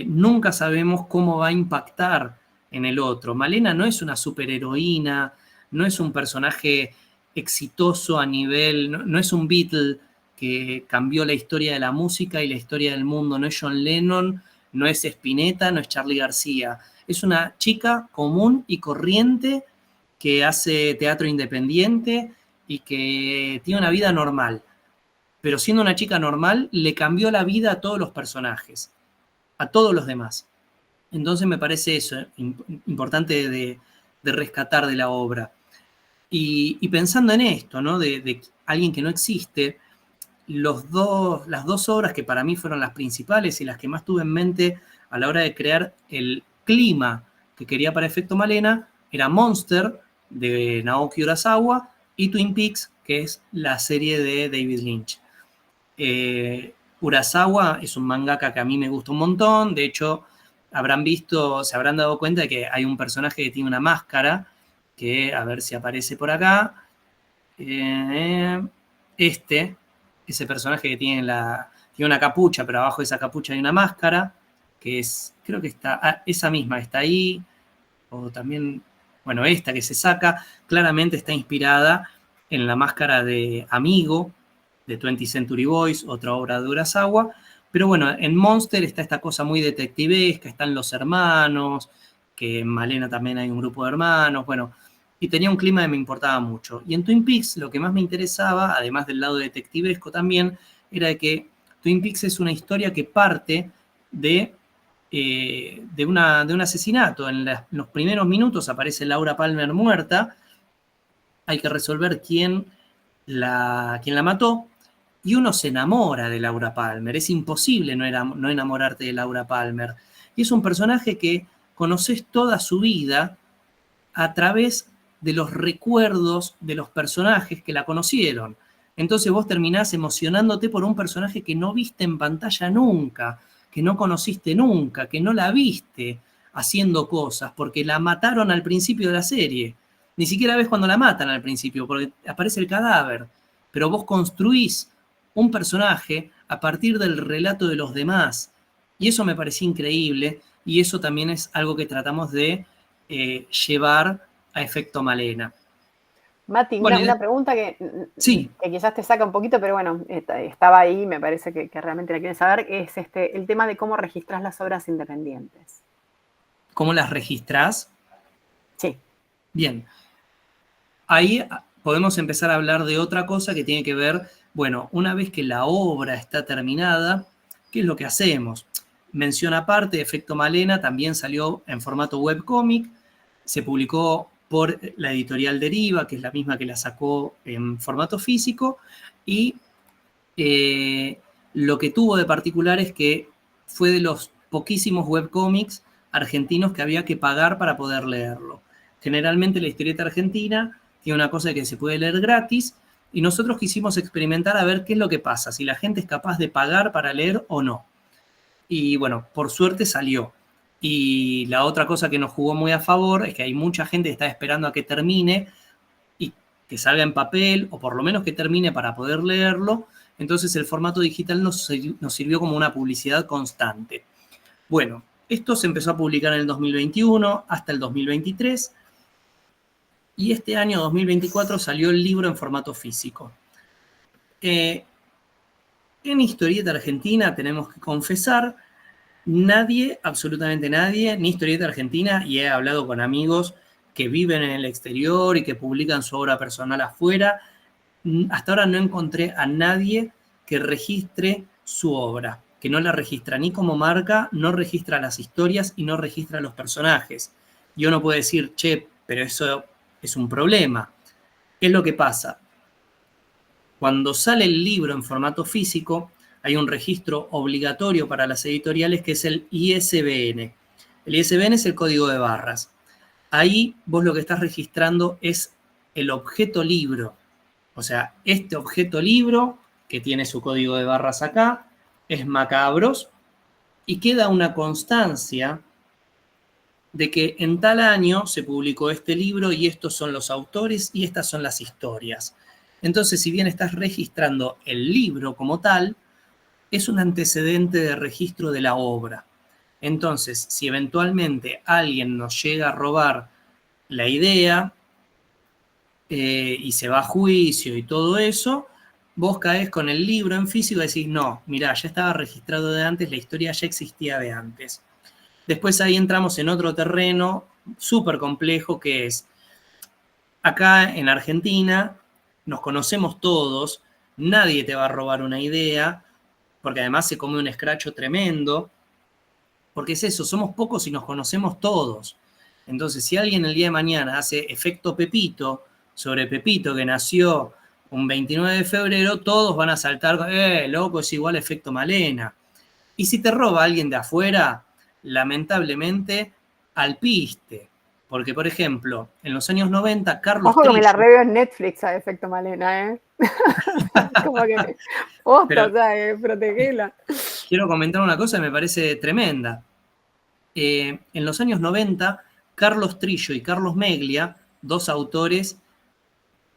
nunca sabemos cómo va a impactar en el otro. Malena no es una superheroína, no es un personaje exitoso a nivel, no es un Beatle que cambió la historia de la música y la historia del mundo, no es John Lennon, no es Spinetta, no es Charly García. Es una chica común y corriente que hace teatro independiente y que tiene una vida normal. Pero siendo una chica normal, le cambió la vida a todos los personajes, a todos los demás. Entonces me parece eso, importante de rescatar de la obra. Y pensando en esto, ¿no? De alguien que no existe, las dos obras que para mí fueron las principales y las que más tuve en mente a la hora de crear el clima que quería para Efecto Malena era Monster de Naoki Urasawa y Twin Peaks, que es la serie de David Lynch. Urasawa es un mangaka que a mí me gusta un montón, de hecho se habrán dado cuenta de que hay un personaje que tiene una máscara, que a ver si aparece por acá, ese personaje que tiene una capucha, pero abajo de esa capucha hay una máscara, que creo que esa misma está ahí, o también, bueno, esta que se saca, claramente está inspirada en la máscara de Amigo, de 20th Century Boys, otra obra de Urasawa, pero bueno, en Monster está esta cosa muy detectivesca, están los hermanos, que en Malena también hay un grupo de hermanos, bueno, y tenía un clima que me importaba mucho. Y en Twin Peaks lo que más me interesaba, además del lado detectivesco también, era que Twin Peaks es una historia que parte de un asesinato. En los primeros minutos aparece Laura Palmer muerta, hay que resolver quién la mató, y uno se enamora de Laura Palmer. Es imposible no enamorarte de Laura Palmer. Y es un personaje que conoces toda su vida a través de los recuerdos de los personajes que la conocieron. Entonces vos terminás emocionándote por un personaje que no viste en pantalla nunca, que no conociste nunca, que no la viste haciendo cosas, porque la mataron al principio de la serie. Ni siquiera ves cuando la matan al principio, porque aparece el cadáver. Pero vos construís un personaje a partir del relato de los demás. Y eso me parecía increíble, y eso también es algo que tratamos de llevar a Efecto Malena. Mati, Bueno, una pregunta sí. que quizás te saca un poquito, pero bueno, estaba ahí, me parece que realmente la quieren saber, es el tema de cómo registras las obras independientes. ¿Cómo las registrás? Sí. Bien. Ahí podemos empezar a hablar de otra cosa que tiene que ver, bueno, una vez que la obra está terminada, ¿qué es lo que hacemos? Mención aparte, Efecto Malena también salió en formato webcómic, se publicó por la editorial Deriva, que es la misma que la sacó en formato físico, y lo que tuvo de particular es que fue de los poquísimos webcómics argentinos que había que pagar para poder leerlo. Generalmente la historieta argentina tiene una cosa que se puede leer gratis, y nosotros quisimos experimentar a ver qué es lo que pasa, si la gente es capaz de pagar para leer o no. Y bueno, por suerte salió. Y la otra cosa que nos jugó muy a favor es que hay mucha gente que está esperando a que termine y que salga en papel, o por lo menos que termine para poder leerlo. Entonces el formato digital nos sirvió como una publicidad constante. Bueno, esto se empezó a publicar en el 2021 hasta el 2023. Y este año 2024 salió el libro en formato físico. En Historieta Argentina tenemos que confesar, nadie, absolutamente nadie, ni Historieta Argentina, y he hablado con amigos que viven en el exterior y que publican su obra personal afuera, hasta ahora no encontré a nadie que registre su obra, que no la registra ni como marca, no registra las historias y no registra los personajes. Y uno puede decir, che, pero eso es un problema. ¿Qué es lo que pasa? Cuando sale el libro en formato físico, hay un registro obligatorio para las editoriales que es el ISBN. El ISBN es el código de barras. Ahí vos lo que estás registrando es el objeto libro. O sea, este objeto libro, que tiene su código de barras acá, es Macabros, y queda una constancia de que en tal año se publicó este libro y estos son los autores y estas son las historias. Entonces, si bien estás registrando el libro como tal, es un antecedente de registro de la obra. Entonces, si eventualmente alguien nos llega a robar la idea y se va a juicio y todo eso, vos caés con el libro en físico y decís, no, mirá, ya estaba registrado de antes, la historia ya existía de antes. Después ahí entramos en otro terreno súper complejo que es, acá en Argentina nos conocemos todos, nadie te va a robar una idea, porque además se come un escracho tremendo, porque es eso, somos pocos y nos conocemos todos. Entonces, si alguien el día de mañana hace efecto Pepito sobre Pepito que nació un 29 de febrero, todos van a saltar, loco, es igual a efecto Malena. Y si te roba alguien de afuera, lamentablemente, alpiste. Porque, por ejemplo, en los años 90, Carlos Ojo que me la Trillo... reveo en Netflix a Efecto Malena, ¿eh? Como que, posta, o sea, protegela. Quiero comentar una cosa que me parece tremenda. En los años 90, Carlos Trillo y Carlos Meglia, dos autores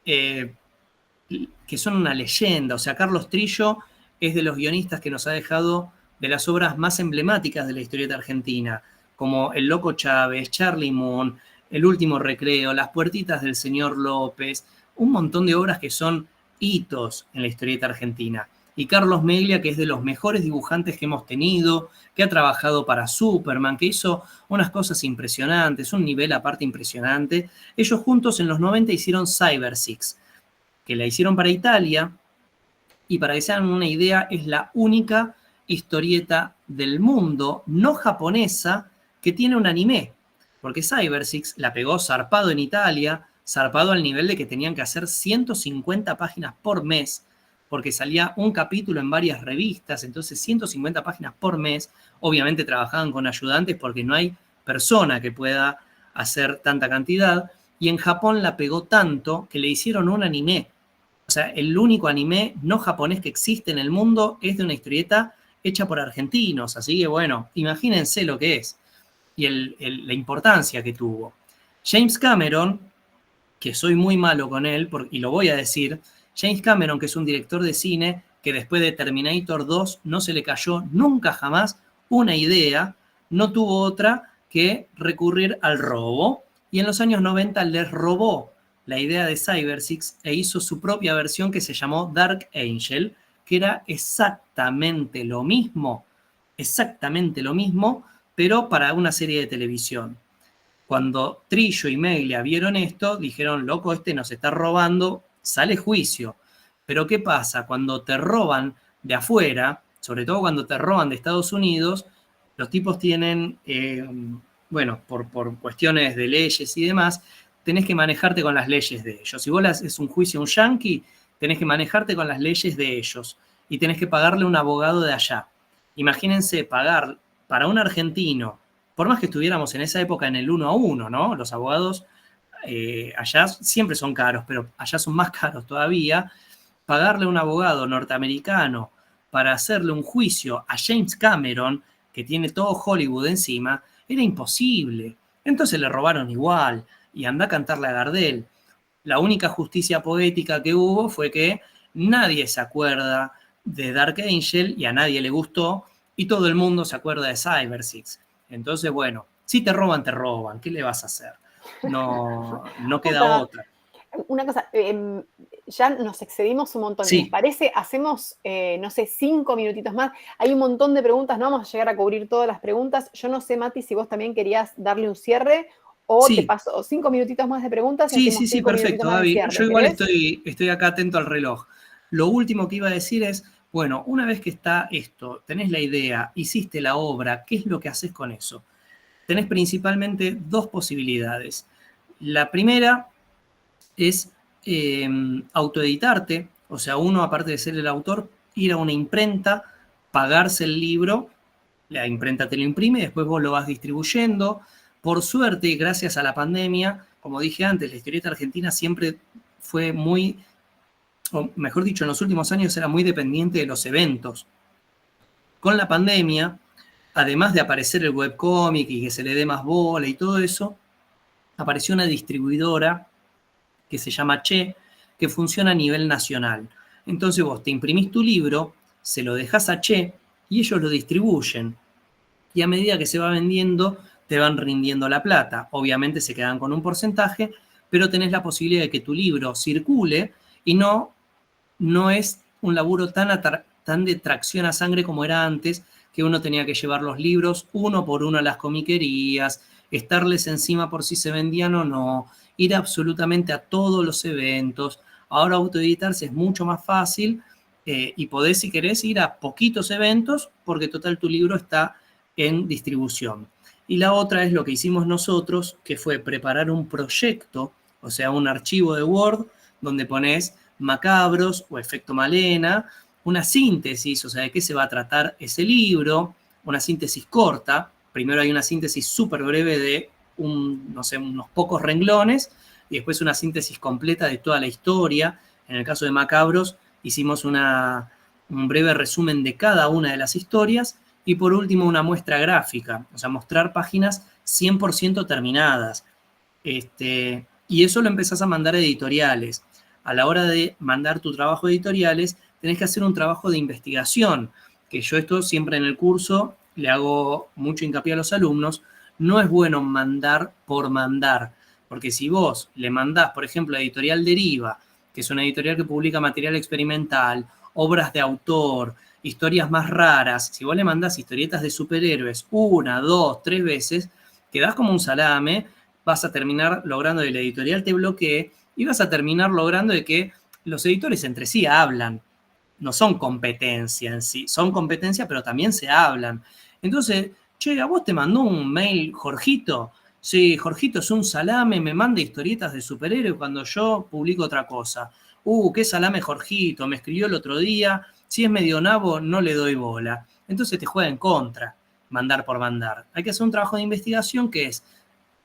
que son una leyenda. O sea, Carlos Trillo es de los guionistas que nos ha dejado de las obras más emblemáticas de la historieta argentina, como El Loco Chávez, Charlie Moon, El Último Recreo, Las Puertitas del Señor López, un montón de obras que son hitos en la historieta argentina. Y Carlos Meglia, que es de los mejores dibujantes que hemos tenido, que ha trabajado para Superman, que hizo unas cosas impresionantes, un nivel aparte impresionante. Ellos juntos en los 90 hicieron Cyber Six, que la hicieron para Italia, y para que se hagan una idea, es la única historieta del mundo no japonesa que tiene un anime, porque Cyber Six la pegó zarpado en Italia, zarpado al nivel de que tenían que hacer 150 páginas por mes, porque salía un capítulo en varias revistas, entonces 150 páginas por mes. Obviamente trabajaban con ayudantes porque no hay persona que pueda hacer tanta cantidad, y en Japón la pegó tanto que le hicieron un anime. O sea, el único anime no japonés que existe en el mundo es de una historieta hecha por argentinos. Así que bueno, imagínense lo que es. y la importancia que tuvo. James Cameron, que soy muy malo con él, y lo voy a decir, James Cameron, que es un director de cine que después de Terminator 2 no se le cayó nunca jamás una idea, no tuvo otra que recurrir al robo, y en los años 90 les robó la idea de CyberSix e hizo su propia versión que se llamó Dark Angel, que era exactamente lo mismo, pero para una serie de televisión. Cuando Trillo y Meglia vieron esto, dijeron, loco, este nos está robando, sale juicio. Pero ¿qué pasa? Cuando te roban de afuera, sobre todo cuando te roban de Estados Unidos, los tipos tienen, bueno, por cuestiones de leyes y demás, tenés que manejarte con las leyes de ellos. Si vos le haces un juicio a un yanqui, tenés que manejarte con las leyes de ellos y tenés que pagarle un abogado de allá. Imagínense pagar para un argentino, por más que estuviéramos en esa época en el 1 a 1, ¿no? Los abogados allá siempre son caros, pero allá son más caros todavía. Pagarle a un abogado norteamericano para hacerle un juicio a James Cameron, que tiene todo Hollywood encima, era imposible. Entonces le robaron igual y anda a cantarle a Gardel. La única justicia poética que hubo fue que nadie se acuerda de Dark Angel y a nadie le gustó y todo el mundo se acuerda de CyberSix. Entonces, bueno, si te roban, te roban. ¿Qué le vas a hacer? No queda otra. Una cosa, ya nos excedimos un montón. Sí. ¿Les parece? Hacemos, no sé, 5 minutitos más. Hay un montón de preguntas, no vamos a llegar a cubrir todas las preguntas. Yo no sé, Mati, si vos también querías darle un cierre o sí. te paso 5 minutitos más de preguntas. Y Sí, perfecto, Gaby. Yo igual estoy acá atento al reloj. Lo último que iba a decir es, bueno, una vez que está esto, tenés la idea, hiciste la obra, ¿qué es lo que haces con eso? Tenés principalmente dos posibilidades. La primera es autoeditarte, o sea, uno, aparte de ser el autor, ir a una imprenta, pagarse el libro, la imprenta te lo imprime, después vos lo vas distribuyendo. Por suerte, gracias a la pandemia, como dije antes, la historieta argentina siempre fue muy, o mejor dicho, en los últimos años era muy dependiente de los eventos. Con la pandemia, además de aparecer el webcómic y que se le dé más bola y todo eso, apareció una distribuidora que se llama Che, que funciona a nivel nacional. Entonces vos te imprimís tu libro, se lo dejas a Che y ellos lo distribuyen. Y a medida que se va vendiendo, te van rindiendo la plata. Obviamente se quedan con un porcentaje, pero tenés la posibilidad de que tu libro circule y no es un laburo tan de tracción a sangre como era antes, que uno tenía que llevar los libros uno por uno a las comiquerías, estarles encima por si se vendían o no, ir absolutamente a todos los eventos. Ahora autoeditarse es mucho más fácil y podés, si querés, ir a poquitos eventos porque total tu libro está en distribución. Y la otra es lo que hicimos nosotros, que fue preparar un proyecto, o sea, un archivo de Word donde ponés Macabros o Efecto Malena, una síntesis, o sea, de qué se va a tratar ese libro, una síntesis corta. Primero hay una síntesis súper breve de unos pocos renglones y después una síntesis completa de toda la historia. En el caso de Macabros hicimos un breve resumen de cada una de las historias y por último una muestra gráfica, o sea, mostrar páginas 100% terminadas. Y eso lo empezás a mandar a editoriales. A la hora de mandar tu trabajo a editoriales, tenés que hacer un trabajo de investigación, que yo esto siempre en el curso le hago mucho hincapié a los alumnos. No es bueno mandar por mandar, porque si vos le mandás, por ejemplo, a Editorial Deriva, que es una editorial que publica material experimental, obras de autor, historias más raras, si vos le mandás historietas de superhéroes 1, 2, 3 veces, quedás como un salame, vas a terminar logrando que la editorial te bloquee y vas a terminar logrando de que los editores entre sí hablan. No son competencia en sí, son competencia, pero también se hablan. Entonces, che, ¿a vos te mandó un mail Jorgito? Sí, Jorgito es un salame, me manda historietas de superhéroes cuando yo publico otra cosa. Qué salame Jorgito, me escribió el otro día, si es medio nabo no le doy bola. Entonces te juega en contra, mandar por mandar. Hay que hacer un trabajo de investigación que es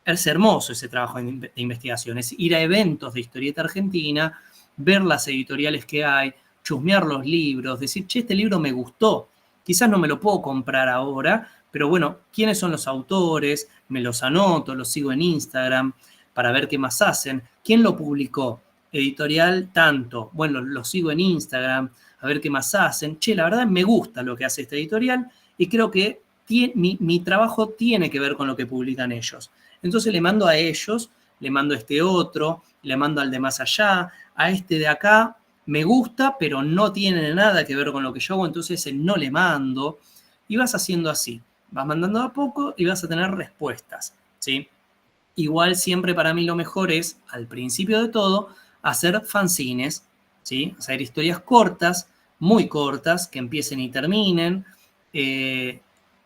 hermoso ese trabajo de investigación, es ir a eventos de historieta argentina, ver las editoriales que hay, chusmear los libros, decir, che, este libro me gustó, quizás no me lo puedo comprar ahora, pero bueno, ¿quiénes son los autores? Me los anoto, los sigo en Instagram para ver qué más hacen. ¿Quién lo publicó? Editorial tanto. Bueno, lo sigo en Instagram, a ver qué más hacen. Che, la verdad me gusta lo que hace esta editorial y creo que mi trabajo tiene que ver con lo que publican ellos. Entonces le mando a ellos, le mando a este otro, le mando al de más allá, a este de acá, me gusta, pero no tiene nada que ver con lo que yo hago, entonces no le mando. Y vas haciendo así, vas mandando a poco y vas a tener respuestas, ¿sí? Igual siempre para mí lo mejor es, al principio de todo, hacer fanzines, ¿sí? Hacer historias cortas, muy cortas, que empiecen y terminen. eh,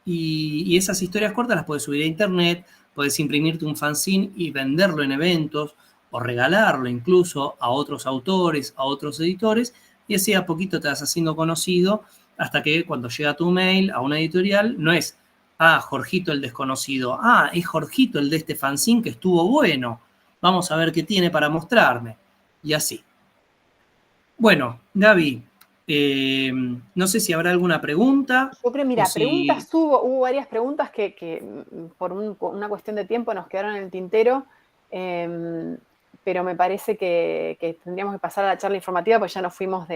y esas historias cortas las puedes subir a internet, puedes imprimirte un fanzine y venderlo en eventos o regalarlo incluso a otros autores, a otros editores, y así a poquito te vas haciendo conocido hasta que cuando llega tu mail a una editorial no es Jorgito el desconocido. Es Jorgito el de este fanzine que estuvo bueno. Vamos a ver qué tiene para mostrarme. Y así. Bueno, Gaby, no sé si habrá alguna pregunta Yo creo, o mira, si... preguntas hubo varias preguntas que por una cuestión de tiempo nos quedaron en el tintero, pero me parece que tendríamos que pasar a la charla informativa porque ya nos fuimos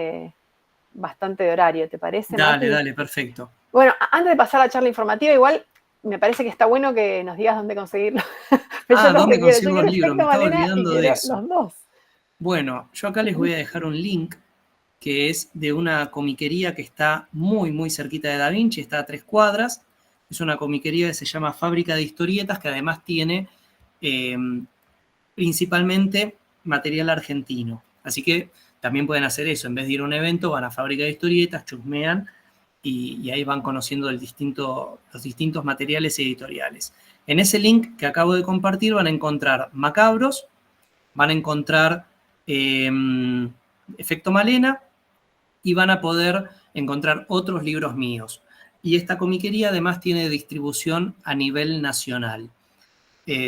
bastante de horario, ¿te parece, Dale, Mati? dale, perfecto. Bueno, antes de pasar a la charla informativa, igual me parece que está bueno que nos digas dónde conseguirlo. Pero yo los ¿Dónde requiero, yo consigo los quiero libros? Efecto Me estaba Malena y olvidando de quiero eso. los dos. Bueno, yo acá les voy a dejar un link que es de una comiquería que está muy, muy cerquita de Da Vinci, está a 3 cuadras. Es una comiquería que se llama Fábrica de Historietas, que además tiene eh, principalmente material argentino. Así que también pueden hacer eso. En vez de ir a un evento, van a Fábrica de Historietas, chusmean y ahí van conociendo los distintos materiales editoriales. En ese link que acabo de compartir van a encontrar Macabros, van a encontrar Efecto Malena y van a poder encontrar otros libros míos. Y esta comiquería además tiene distribución a nivel nacional.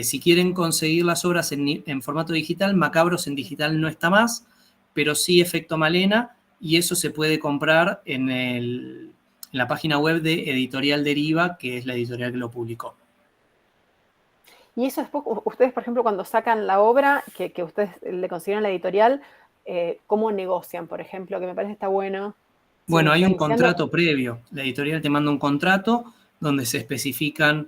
Si quieren conseguir las obras en formato digital, Macabros en digital no está más, pero sí Efecto Malena, y eso se puede comprar en la página web de Editorial Deriva, que es la editorial que lo publicó. Y eso después, ustedes, por ejemplo, cuando sacan la obra que ustedes le consiguieron la editorial, ¿cómo negocian, por ejemplo? Que me parece que está bueno. Si uno Bueno, hay está un iniciando, contrato previo. La editorial te manda un contrato donde se especifican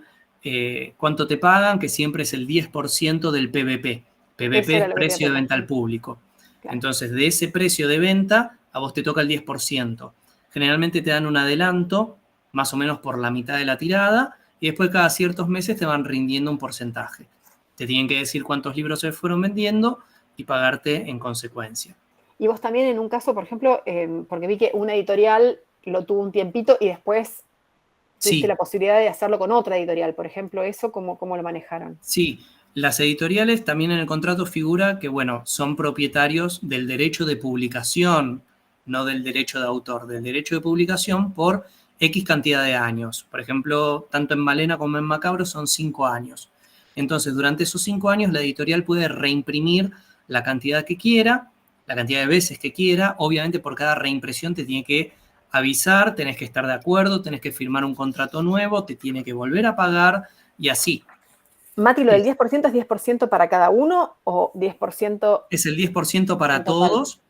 cuánto te pagan, que siempre es el 10% del PVP. eso PVP era es lo que te iba a precio de venta al preguntar. público. Claro. Entonces, de ese precio de venta, a vos te toca el 10%. Generalmente te dan un adelanto, más o menos por la mitad de la tirada, y después cada ciertos meses te van rindiendo un porcentaje. Te tienen que decir cuántos libros se fueron vendiendo y pagarte en consecuencia. Y vos también en un caso, por ejemplo, porque vi que una editorial lo tuvo un tiempito y después tuviste la Sí, posibilidad de hacerlo con otra editorial. Por ejemplo, eso, ¿cómo lo manejaron? sí, las editoriales también en el contrato figura que, bueno, son propietarios del derecho de publicación, no del derecho de autor, del derecho de publicación por X cantidad de años. Por ejemplo, tanto en Malena como en Macabro son 5 años. Entonces, durante esos 5 años, la editorial puede reimprimir la cantidad que quiera, la cantidad de veces que quiera. Obviamente, por cada reimpresión te tiene que avisar, tenés que estar de acuerdo, tenés que firmar un contrato nuevo, te tiene que volver a pagar y así. Mati, ¿lo del 10% es 10% para cada uno o 10% Es el 10% para en total? todos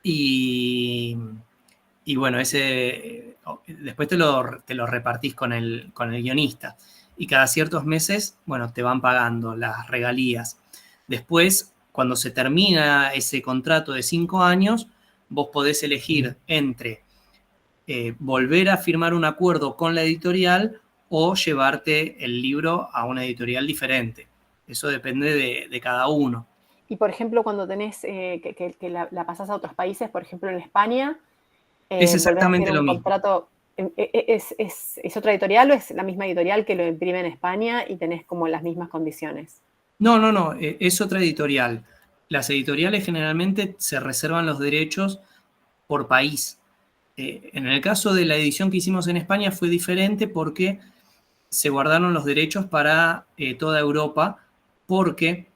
y, y bueno, ese después te lo repartís con el guionista. Y cada ciertos meses, bueno, te van pagando las regalías. Después, cuando se termina ese contrato de 5 años, vos podés elegir entre volver a firmar un acuerdo con la editorial o llevarte el libro a una editorial diferente. Eso depende de cada uno. Y por ejemplo, cuando tenés que la pasás a otros países, por ejemplo en España, Es volvés a hacer exactamente un lo mismo. contrato. ¿Es otra editorial o es la misma editorial que lo imprime en España y tenés como las mismas condiciones? No, no, no, es otra editorial. Las editoriales generalmente se reservan los derechos por país. En el caso de la edición que hicimos en España fue diferente porque se guardaron los derechos para toda Europa porque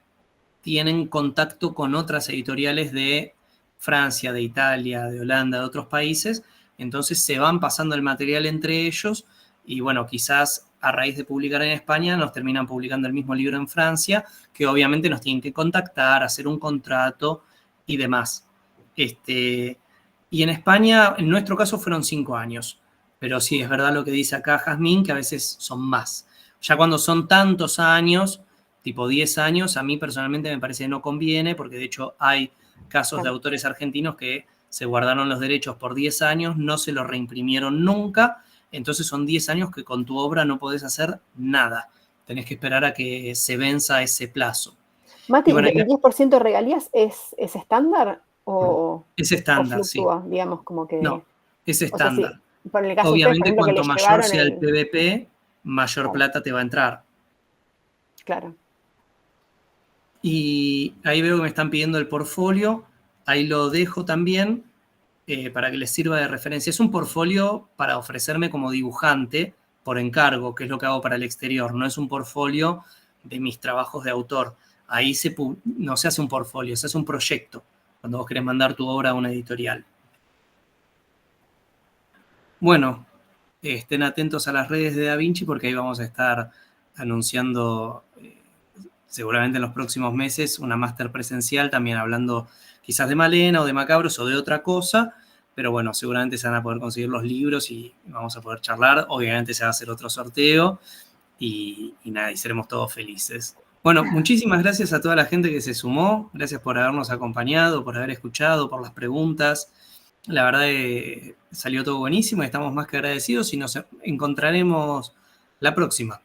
tienen contacto con otras editoriales de Francia, de Italia, de Holanda, de otros países. Entonces se van pasando el material entre ellos y bueno, quizás a raíz de publicar en España nos terminan publicando el mismo libro en Francia, que obviamente nos tienen que contactar, hacer un contrato y demás. Y en España, en nuestro caso, fueron 5 años. Pero sí, es verdad lo que dice acá Jazmín, que a veces son más. Ya cuando son tantos años, tipo 10 años, a mí personalmente me parece que no conviene, porque de hecho hay casos de autores argentinos que se guardaron los derechos por 10 años, no se los reimprimieron nunca, entonces son 10 años que con tu obra no podés hacer nada. Tenés que esperar a que se venza ese plazo. Mati, Y bueno, ¿el 10% de regalías es estándar o es estándar, sí. fluctúa? Digamos, como que... No, es O sea, sí, estándar. por el caso de ustedes, por Obviamente, ejemplo, que cuanto le mayor llevaron sea el el... PVP, mayor Claro, plata te va a entrar. claro. Y ahí veo que me están pidiendo el portfolio. Ahí lo dejo también para que les sirva de referencia. Es un portfolio para ofrecerme como dibujante por encargo, que es lo que hago para el exterior. No es un portfolio de mis trabajos de autor. Ahí no se hace un portfolio, se hace un proyecto, cuando vos querés mandar tu obra a una editorial. Bueno, estén atentos a las redes de Da Vinci porque ahí vamos a estar anunciando seguramente en los próximos meses una máster presencial, también hablando quizás de Malena o de Macabros o de otra cosa, pero bueno, seguramente se van a poder conseguir los libros y vamos a poder charlar. Obviamente se va a hacer otro sorteo y nada, y seremos todos felices. Bueno, muchísimas gracias a toda la gente que se sumó, gracias por habernos acompañado, por haber escuchado, por las preguntas. La verdad salió todo buenísimo y estamos más que agradecidos y nos encontraremos la próxima.